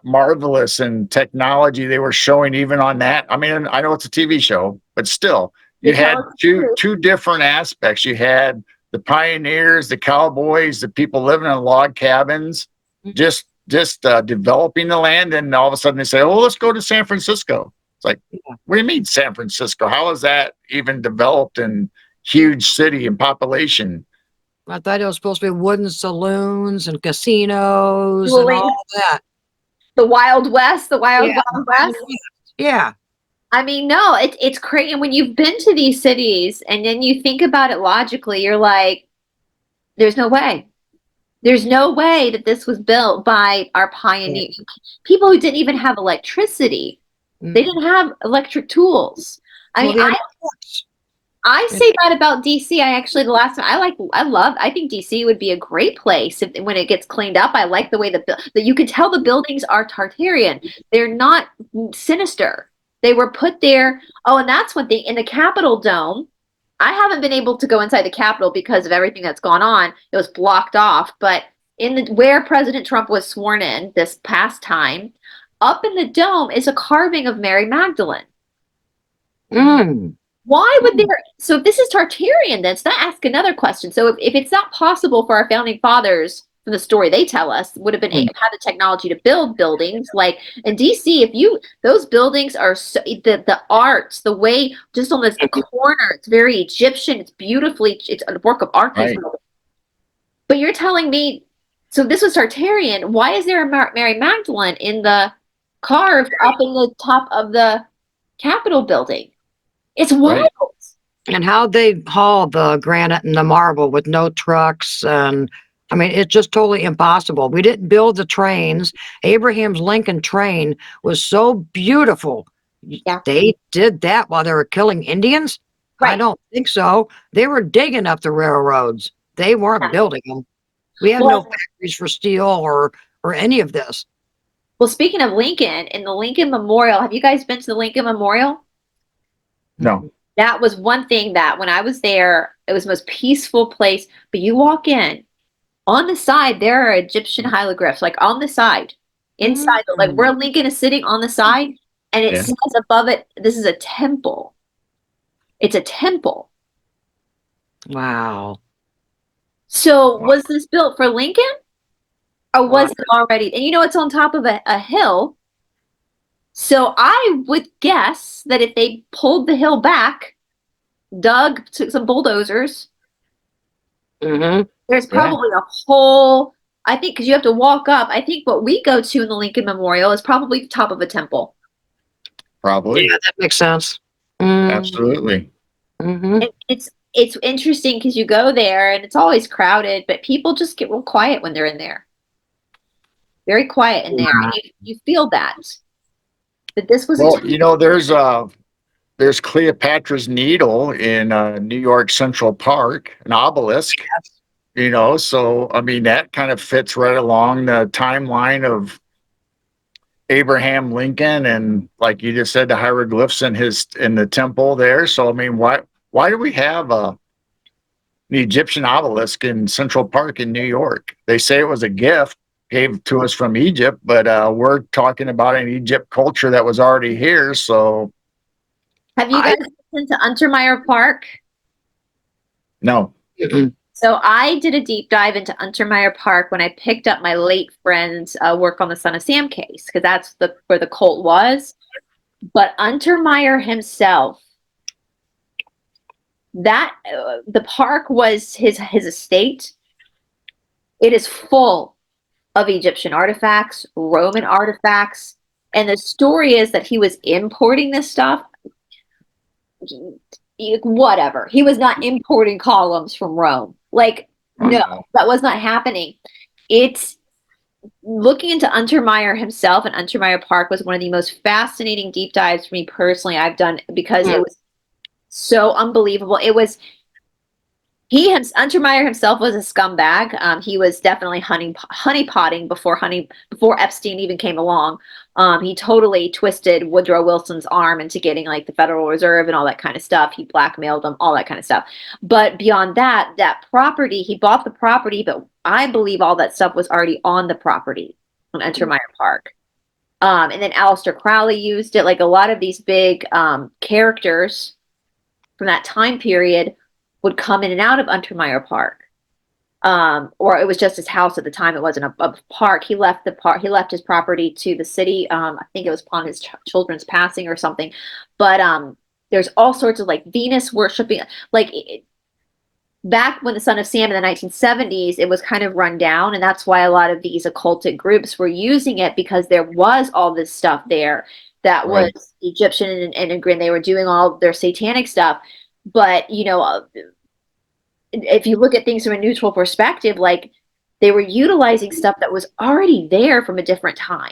marvelous and technology they were showing even on that. I mean, I know it's a TV show, but still, you had two different aspects. You had the pioneers, the cowboys, the people living in log cabins, just developing the land, and all of a sudden they say, "Oh, let's go to San Francisco." It's like, what do you mean San Francisco? How is that even developed and huge city and population? I thought it was supposed to be wooden saloons and casinos and all that. The Wild West, the Wild West. Yeah. I mean, no, it's crazy. And when you've been to these cities and then you think about it logically, you're like, there's no way. There's no way that this was built by our pioneers, people who didn't even have electricity. They didn't have electric tools. I mean, I say that about DC. I think DC would be a great place when it gets cleaned up. I like the way that you can tell the buildings are Tartarian. They're not sinister. They were put there. Oh, and that's one thing. In the Capitol Dome, I haven't been able to go inside the Capitol because of everything that's gone on. It was blocked off. But where President Trump was sworn in this past time, up in the dome is a carving of Mary Magdalene. Why would there? So if this is Tartarian, then let's ask another question. So if it's not possible for our founding fathers, from the story they tell us, would have been had the technology to build buildings like in DC, those buildings are so, the arts, the way just on this corner, it's very Egyptian, it's a work of art. Right. But you're telling me, so this was Tartarian. Why is there a Mary Magdalene in the carved up in the top of the Capitol building? It's wild. Right. And how they haul the granite and the marble with no trucks, and I mean, it's just totally impossible. We didn't build the trains. Abraham's Lincoln train was so beautiful. Yeah. They did that while they were killing Indians. I don't think so. They were digging up the railroads. They weren't building them. We had no factories for steel or any of this. Well, speaking of Lincoln, in the Lincoln Memorial, have you guys been to the Lincoln Memorial? No. That was one thing that when I was there, it was the most peaceful place. But you walk in, on the side, there are Egyptian hieroglyphs, like on the side, inside, like where Lincoln is sitting on the side, and it says above it, this is a temple. It's a temple. Wow. So was this built for Lincoln? Or was it already? And you know, it's on top of a hill. So I would guess that if they pulled the hill back, took some bulldozers, there's probably a whole, I think, because you have to walk up. I think what we go to in the Lincoln Memorial is probably the top of a temple. Probably. Yeah, that makes sense. Absolutely. It's interesting because you go there and it's always crowded, but people just get real quiet when they're in there. Very quiet in there. And you feel that. But this was you know, there's Cleopatra's Needle in New York Central Park, an obelisk. You know, so I mean that kind of fits right along the timeline of Abraham Lincoln, and like you just said, the hieroglyphs in the temple there. So I mean, why do we have an Egyptian obelisk in Central Park in New York? They say it was a gift gave to us from Egypt, but we're talking about an Egypt culture that was already here. So have you guys been to Untermeyer Park? No. So I did a deep dive into Untermeyer Park when I picked up my late friend's work on the Son of Sam case, because that's where the cult was. But Untermeyer himself, the park was his estate. It is full of Egyptian artifacts, Roman artifacts, and the story is that he was importing this stuff. Whatever. He was not importing columns from Rome. Like, no, that was not happening. It's looking into Untermeyer himself, and Untermeyer Park was one of the most fascinating deep dives for me personally I've done, because it was so unbelievable. It was Untermeyer himself was a scumbag. He was definitely honeypotting before Epstein even came along. He totally twisted Woodrow Wilson's arm into getting like the Federal Reserve and all that kind of stuff. He blackmailed him, all that kind of stuff. But beyond that, that property, he bought the property, but I believe all that stuff was already on the property on Untermeyer Park. And then Aleister Crowley used it. Like a lot of these big characters from that time period would come in and out of Untermeyer Park. Or it was just his house at the time. It wasn't a park. He left his property to the city. I think it was upon his children's passing or something. But there's all sorts of like Venus worshiping. Like back when the Son of Sam in the 1970s, it was kind of run down. And that's why a lot of these occultic groups were using it, because there was all this stuff there that was Egyptian and they were doing all their satanic stuff. But, you know, if you look at things from a neutral perspective, like they were utilizing stuff that was already there from a different time.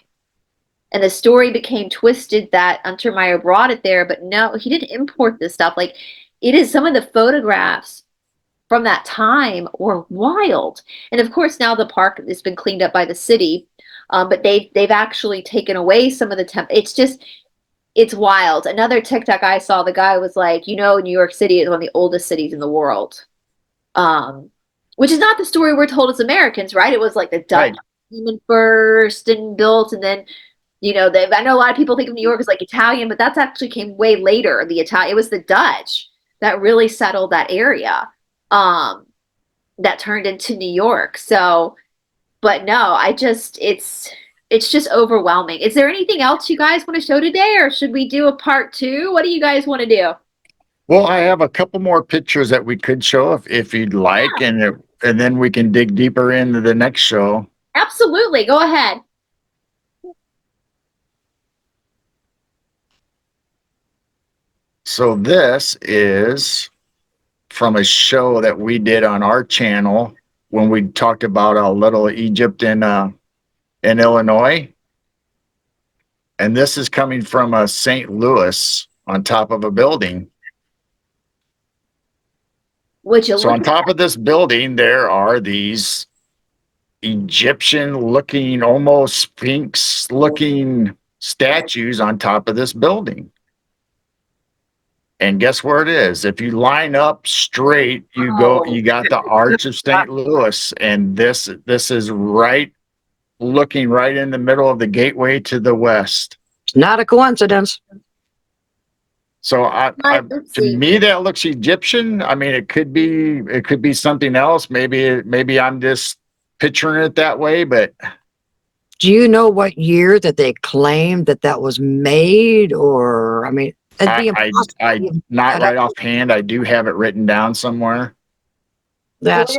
And the story became twisted that Untermeyer brought it there, but no, he didn't import this stuff. Like it is, some of the photographs from that time were wild. And of course, now the park has been cleaned up by the city, but they've actually taken away some of the it's wild. Another TikTok I saw, the guy was like, you know, New York City is one of the oldest cities in the world. Which is not the story we're told as Americans, right? It was like the Dutch came first and built, and then, you know, I know a lot of people think of New York as like Italian, but that's actually came way later. It was the Dutch that really settled that area, that turned into New York. So, but no, it's just overwhelming. Is there anything else you guys want to show today, or should we do a part 2? What do you guys want to do? Well, I have a couple more pictures that we could show if you'd like, and then we can dig deeper into the next show. Absolutely. Go ahead. So this is from a show that we did on our channel when we talked about a little Egypt in Illinois. And this is coming from St. Louis on top of a building. So on top of this building, there are these Egyptian-looking, almost Sphinx-looking statues on top of this building. And guess where it is? If you line up straight, you got the Arch of St. Louis, and this is looking right in the middle of the gateway to the west. It's not a coincidence. So to me, that looks Egyptian. I mean, it could be something else. Maybe I'm just picturing it that way. But do you know what year that they claimed that was made? Or I mean, I not right offhand. I do have it written down somewhere. That's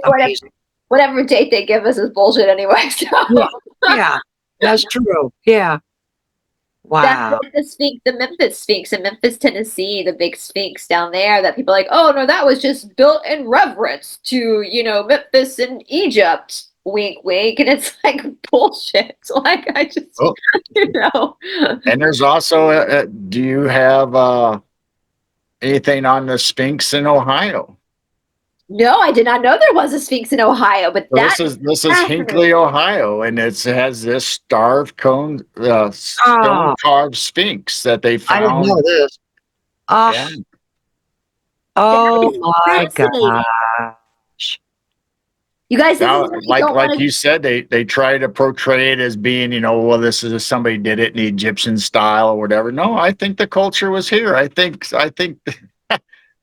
whatever date they give us is bullshit anyway. So. Yeah, that's true. Yeah. Wow. That's like the Memphis Sphinx in Memphis, Tennessee, the big Sphinx down there that people are like, oh no, that was just built in reverence to, Memphis and Egypt. Wink, wink. And it's like bullshit. Like, I just, And there's also, do you have anything on the Sphinx in Ohio? No, I did not know there was a Sphinx in Ohio, but this is Hinckley, Ohio, and it has this stone carved Sphinx that they found. I didn't know this. Yeah. Oh my gosh! You guys, now, like you said, they try to portray it as being, well, this is somebody did it in the Egyptian style or whatever. No, I think the culture was here. I think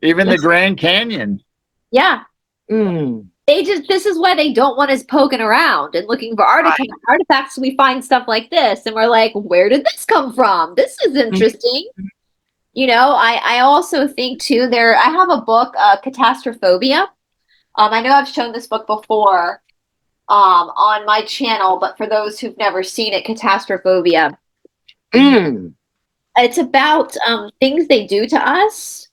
even the Grand Canyon. Yeah. This is why they don't want us poking around and looking for artifacts. We find stuff like this and we're like, where did this come from? This is interesting. I also think too, I have a book, Catastrophobia. I know I've shown this book before on my channel, but for those who've never seen it, Catastrophobia. It's about things they do to us.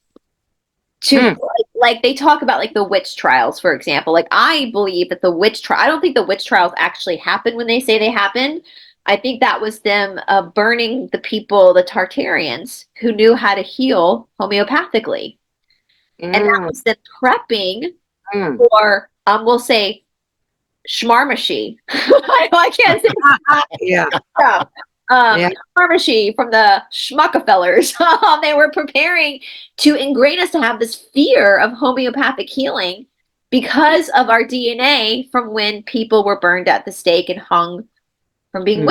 Like they talk about like the witch trials, for example. Like I believe that I don't think the witch trials actually happened when they say they happened. I think that was them burning the people, the Tartarians, who knew how to heal homeopathically. And that was them prepping for, we'll say, schmarmashi. I can't say yeah. Pharmacy from the Schmuckefellers. They were preparing to ingrain us to have this fear of homeopathic healing because of our DNA from when people were burned at the stake and hung from being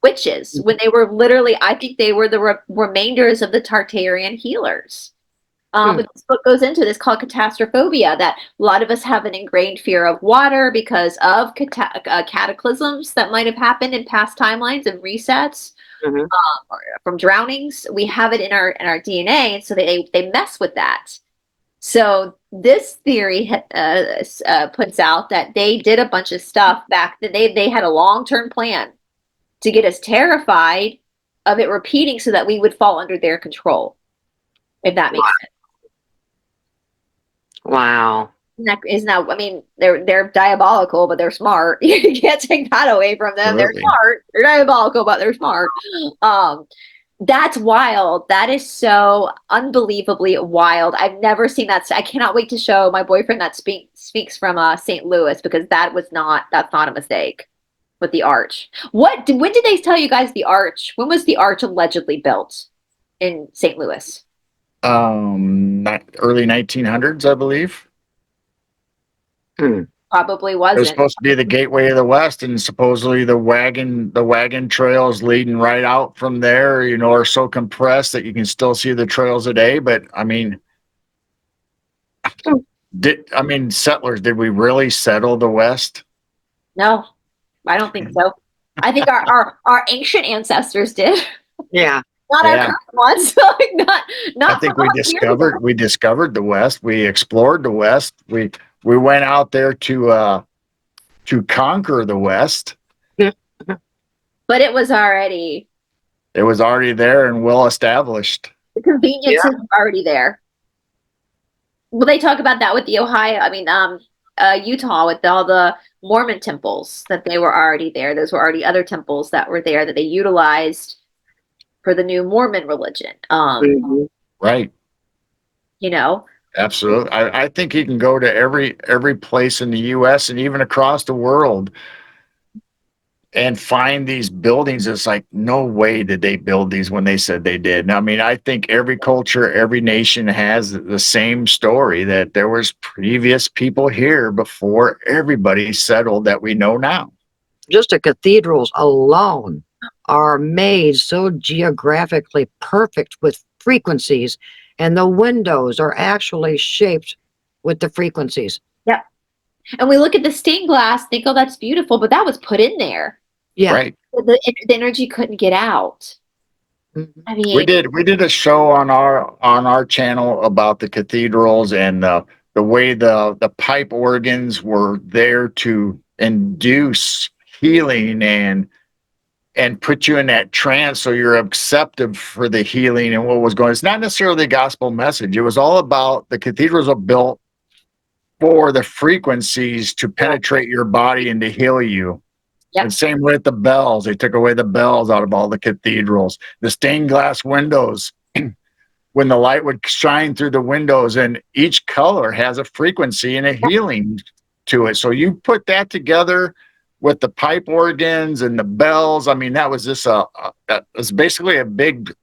witches. When they were literally, I think they were the remainders of the Tartarian healers. But this book goes into this called Catastrophobia, that a lot of us have an ingrained fear of water because of cataclysms that might have happened in past timelines and resets, or from drownings. We have it in our DNA, and so they mess with that. So this theory puts out that they did a bunch of stuff back then. They had a long-term plan to get us terrified of it repeating so that we would fall under their control, if that makes sense. Wow. Isn't that, I mean, they're diabolical, but they're smart. You can't take that away from them. Really? They're smart. They're diabolical, but they're smart. That's wild. That is so unbelievably wild. I've never seen that. I cannot wait to show my boyfriend that speaks from St. Louis, because that's not a mistake with the arch. When did they tell you guys the arch? When was the arch allegedly built in St. Louis? Early 1900s, I believe. Probably wasn't. It was supposed to be the gateway of the West, and supposedly the wagon trails leading right out from there, are so compressed that you can still see the trails today. But I mean, settlers, did we really settle the West? No, I don't think so. I think our ancient ancestors did. Yeah. Not our current ones. not. I think we discovered the West. We explored the West. We went out there to conquer the West. But it was already there and well established. The convenience is already there. Well, they talk about that with the Utah, with all the Mormon temples, that they were already there. Those were already other temples that were there that they utilized for the new Mormon religion. Right. Absolutely. I think you can go to every place in the US and even across the world and find these buildings. It's like, no way did they build these when they said they did. Now, I mean, I think every culture, every nation has the same story, that there was previous people here before everybody settled that we know now. Just the cathedrals alone are made so geographically perfect with frequencies, and the windows are actually shaped with the frequencies. Yep. And we look at the stained glass, think, oh, that's beautiful, but that was put in there. Yeah. Right. The energy couldn't get out. Mm-hmm. I mean, we did a show on our channel about the cathedrals and the way the pipe organs were there to induce healing and put you in that trance, so you're accepted for the healing and what was going on. It's not necessarily the gospel message. It was all about the cathedrals are built for the frequencies to penetrate your body and to heal you. Yep. And same with the bells. They took away the bells out of all the cathedrals. The stained glass windows, when the light would shine through the windows, and each color has a frequency and a healing to it. So you put that together with the pipe organs and the bells. I mean, that was just that was basically a big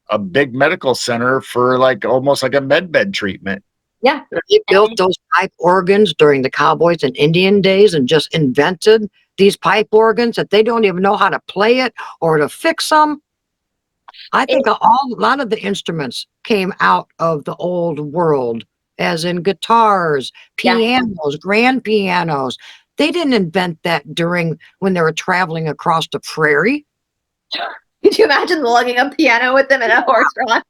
medical center for like almost like a med bed treatment. yeah. They built those pipe organs during the cowboys and Indian days and just invented these pipe organs that they don't even know how to play it or to fix them. I think a lot of the instruments came out of the old world, as in guitars, pianos, grand pianos. They didn't invent that when they were traveling across the prairie. Could you imagine lugging a piano with them in a horse-drawn?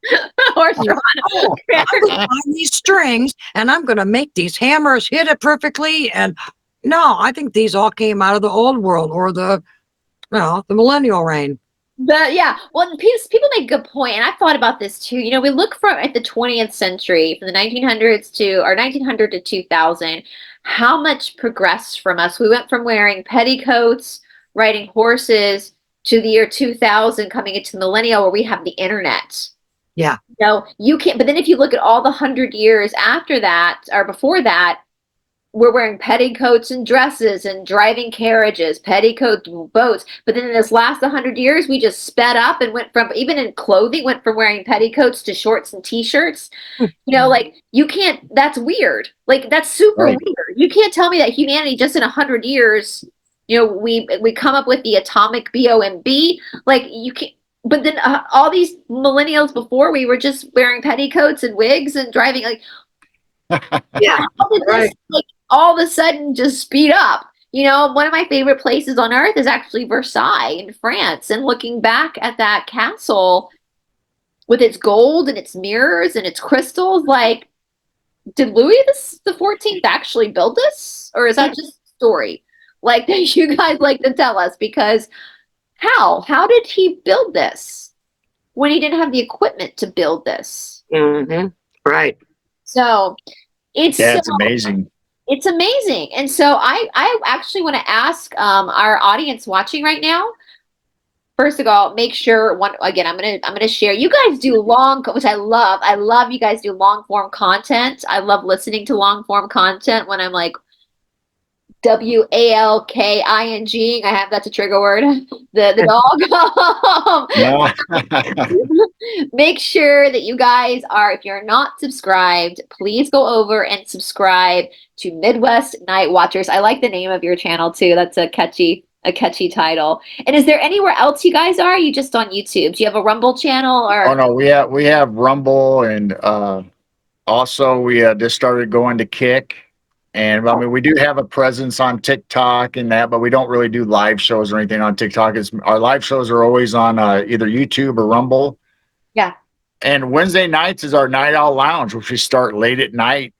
Oh, I'm going to find these strings and I'm going to make these hammers hit it perfectly. And no, I think these all came out of the old world, or the millennial reign. Well, people make a good point, and I've thought about this too. You know, we look at the 20th century, from the 1900 to 2000. How much progressed from us? We went from wearing petticoats, riding horses, to the year 2000, coming into the millennial, where we have the internet. Yeah. You know, you can't. But then, if you look at all the 100 years after that or before that, we're wearing petticoats and dresses and driving carriages, petticoat boats. But then in this last 100 years, we just sped up and went from, even in clothing, went from wearing petticoats to shorts and t-shirts. You know, like, you can't, that's weird. Like, that's super weird. You can't tell me that humanity just in 100 years, you know, we come up with the atomic bomb. Like, you can't. But then all these millennials before, we were just wearing petticoats and wigs and driving, like, yeah, how did this, like, all of a sudden just speed up? You know, one of my favorite places on earth is actually Versailles in France. And looking back at that castle with its gold and its mirrors and its crystals, like, did Louis the 14th actually build this? Or is that just a story? Like, that you guys like to tell us? Because how did he build this when he didn't have the equipment to build this? Mm-hmm. Right. So it's amazing. It's amazing. And so I actually want to ask our audience watching right now. First of all, make sure I'm gonna share. You guys do which I love. I love you guys do long form content. I love listening to long form content when I'm like WALKING. I have that's a trigger word. The dog. Make sure that you guys are, if you're not subscribed, please go over and subscribe to Midwest Night Watchers. I like the name of your channel too. That's a catchy title. And is there anywhere else you guys are? You just on YouTube? Do you have a Rumble channel or? Oh no, we have Rumble, and also we just started going to Kick. And I mean, we do have a presence on TikTok and that, but we don't really do live shows or anything on TikTok. Our live shows are always on either YouTube or Rumble. Yeah. And Wednesday nights is our Night Owl Lounge, which we start late at night,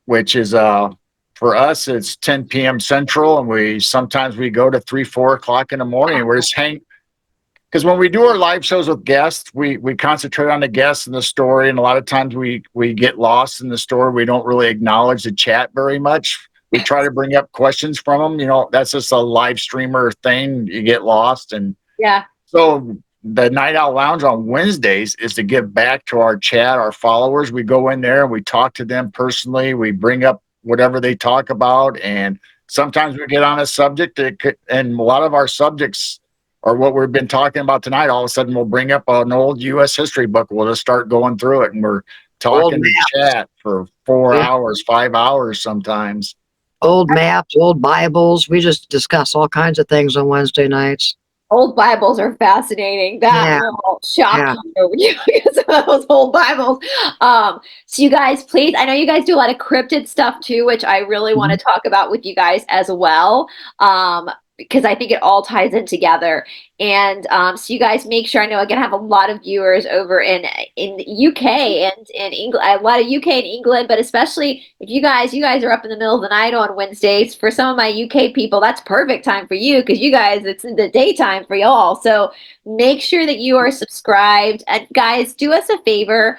which is for us it's 10 p.m. Central, and sometimes we go to 3-4 o'clock in the morning. And we're just because when we do our live shows with guests, we concentrate on the guests and the story, and a lot of times we get lost in the story. We don't really acknowledge the chat very much. We try to bring up questions from them. You know, that's just a live streamer thing. You get lost, and yeah. So the Night Owl Lounge on Wednesdays is to give back to our chat, our followers. We go in there and we talk to them personally. We bring up whatever they talk about, and sometimes we get on a subject and a lot of our subjects are what we've been talking about tonight. All of a sudden, we'll bring up an old U.S. history book. We'll just start going through it, and we're talking to chat for 4 hours, 5 hours sometimes. Old maps, old Bibles. We just discuss all kinds of things on Wednesday nights. Old Bibles are fascinating. That will shock you when you get some of those old Bibles. So you guys, please, I know you guys do a lot of cryptid stuff too, which I really want to talk about with you guys as well. Because I think it all ties in together. And so you guys make sure, I know I'm going to have a lot of viewers over in the UK and in England, a lot of UK and England, but especially if you guys are up in the middle of the night on Wednesdays. For some of my UK people, that's perfect time for you, because you guys, it's in the daytime for y'all. So make sure that you are subscribed. And guys, do us a favor.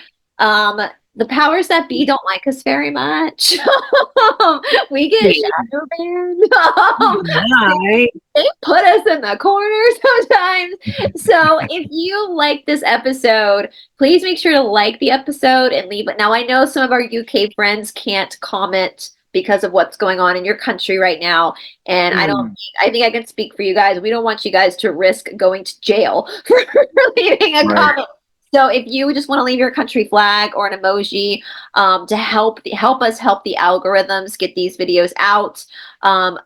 The powers that be don't like us very much. We get shadow banned. They put us in the corner sometimes. So if you like this episode, please make sure to like the episode and leave it. Now, I know some of our UK friends can't comment because of what's going on in your country right now. And I think I can speak for you guys. We don't want you guys to risk going to jail for leaving a comment. So if you just want to leave your country flag or an emoji to help us help the algorithms get these videos out,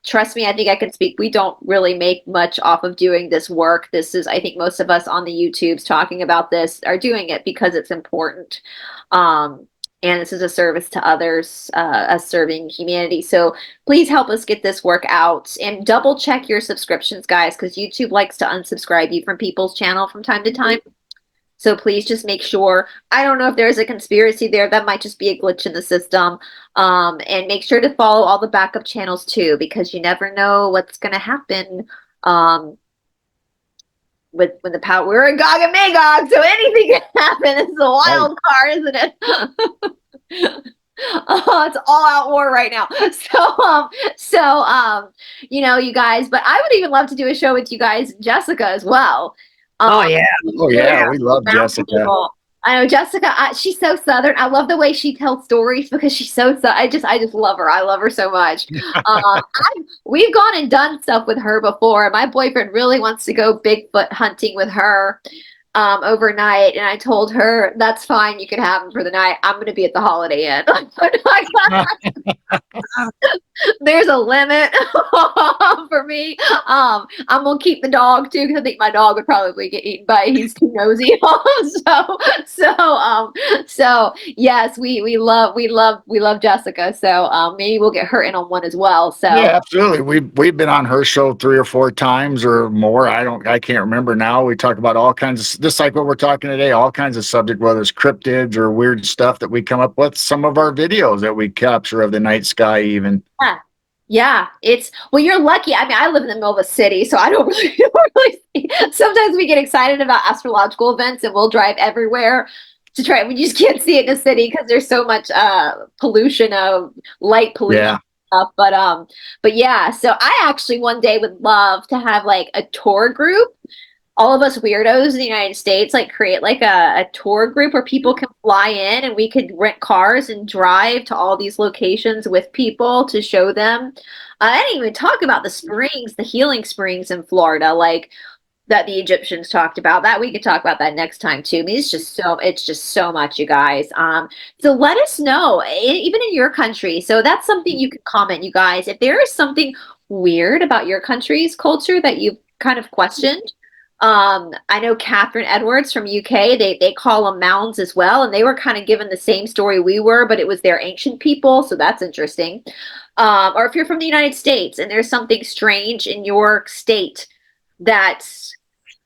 trust me, I think I can speak. We don't really make much off of doing this work. This is, I think most of us on the YouTubes talking about this are doing it because it's important. And this is a service to others, us serving humanity. So please help us get this work out, and double check your subscriptions, guys, because YouTube likes to unsubscribe you from people's channel from time to time. So please just make sure. I don't know if there's a conspiracy there. That might just be a glitch in the system. And make sure to follow all the backup channels too, because you never know what's going to happen when the power. We're in Gog and Magog, so anything can happen. This is a wild card, isn't it? Oh, it's all out war right now. So you know, you guys, but I would even love to do a show with you guys, Jessica, as well. Oh yeah, we love Jessica. I know Jessica. She's so Southern. I love the way she tells stories because she's so. I just love her. I love her so much. We've gone and done stuff with her before. My boyfriend really wants to go Bigfoot hunting with her overnight, and I told her that's fine. You can have him for the night. I'm going to be at the Holiday Inn. There's a limit for me. I'm gonna keep the dog too, because I think my dog would probably get eaten by. He's too nosy. So yes, we love Jessica. So maybe we'll get her in on one as well. So yeah, absolutely. We've been on her show 3 or 4 times or more. I can't remember now. We talk about all kinds of, just like what we're talking today, all kinds of subject, whether it's cryptids or weird stuff that we come up with. Some of our videos that we capture of the night sky, even. Yeah, it's, well, you're lucky. I mean, I live in the middle of a city, so I don't really see. Sometimes we get excited about astrological events and we'll drive everywhere to try. We just can't see it in the city because there's so much pollution of light pollution. Stuff. But yeah, so I actually one day would love to have like a tour group. All of us weirdos in the United States, like create like a tour group where people can fly in and we could rent cars and drive to all these locations with people to show them. I didn't even talk about the springs, the healing springs in Florida, like that the Egyptians talked about. That we could talk about that next time too. I mean, it's just so much, you guys. So let us know, even in your country. So that's something you can comment, you guys. If there is something weird about your country's culture that you've kind of questioned. I know Catherine Edwards from UK, they call them Mounds as well, and they were kind of given the same story we were, but it was their ancient people, so that's interesting. Or if you're from the United States and there's something strange in your state that,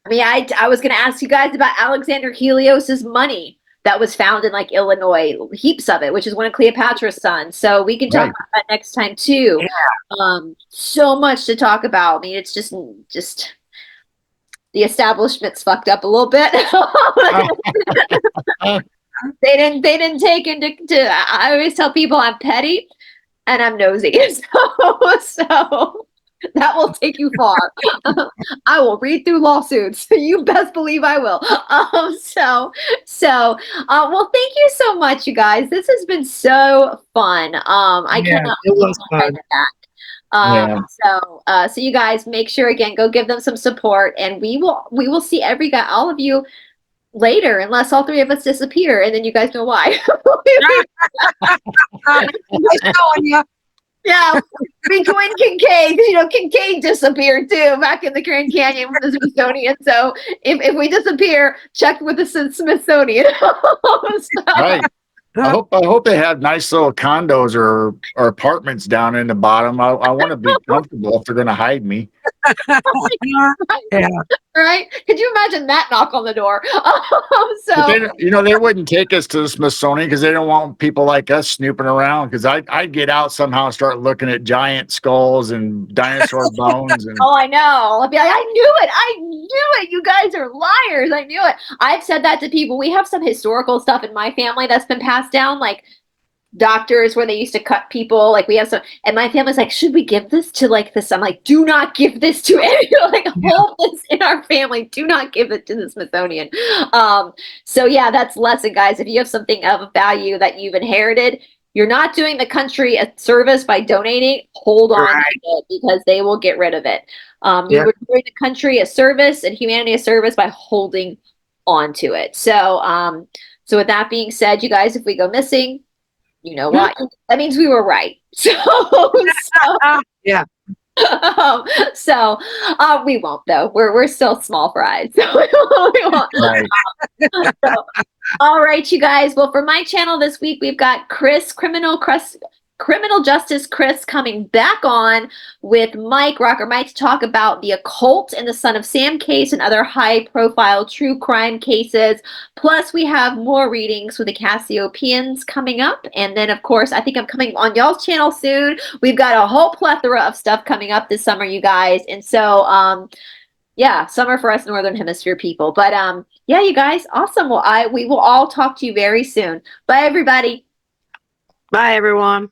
I mean, I was going to ask you guys about Alexander Helios's money that was found in like Illinois, heaps of it, which is one of Cleopatra's sons. So we can talk about that next time too. Yeah. So much to talk about. I mean, it's just the establishment's fucked up a little bit. They didn't take into. I always tell people I'm petty and I'm nosy. So That will take you far. I will read through lawsuits. You best believe I will. Well, thank you so much, you guys. This has been so fun. I cannot it was wait fun. to back. Yeah. So you guys make sure again, go give them some support, and we will see all of you later, unless all three of us disappear, and then you guys know why. Yeah, we joined Kincaid. Kincaid disappeared too back in the Grand Canyon with the Smithsonian. So if we disappear, check with the Smithsonian. Right. I hope they have nice little condos or apartments down in the bottom. I want to be comfortable if they're going to hide me. Yeah. Right? Could you imagine that knock on the door? They wouldn't take us to the Smithsonian because they don't want people like us snooping around. Because I'd get out somehow and start looking at giant skulls and dinosaur bones. And oh, I know. I'll be like, I knew it. You guys are liars. I knew it. I've said that to people. We have some historical stuff in my family that's been passed down, like doctors where they used to cut people. Like we have some, and my family's like, should we give this to like this? I'm like, do not give this to anyone. Like, hold this in our family. Do not give it to the Smithsonian. So yeah, that's lesson, guys. If you have something of value that you've inherited, you're not doing the country a service by donating. Hold on to it, because they will get rid of it. You were doing the country a service and humanity a service by holding on to it. So with that being said, you guys, if we go missing, you know what? That means we were right. Yeah. We won't though. We're still small fries. So we won't. right. All right, you guys. Well, for my channel this week, we've got Criminal Justice Chris coming back on with Rocker Mike, to talk about the occult and the Son of Sam case and other high-profile true crime cases. Plus, we have more readings with the Cassiopeans coming up. And then, of course, I think I'm coming on y'all's channel soon. We've got a whole plethora of stuff coming up this summer, you guys. And so, yeah, summer for us Northern Hemisphere people. But yeah, you guys, awesome. Well, we will all talk to you very soon. Bye, everybody. Bye, everyone.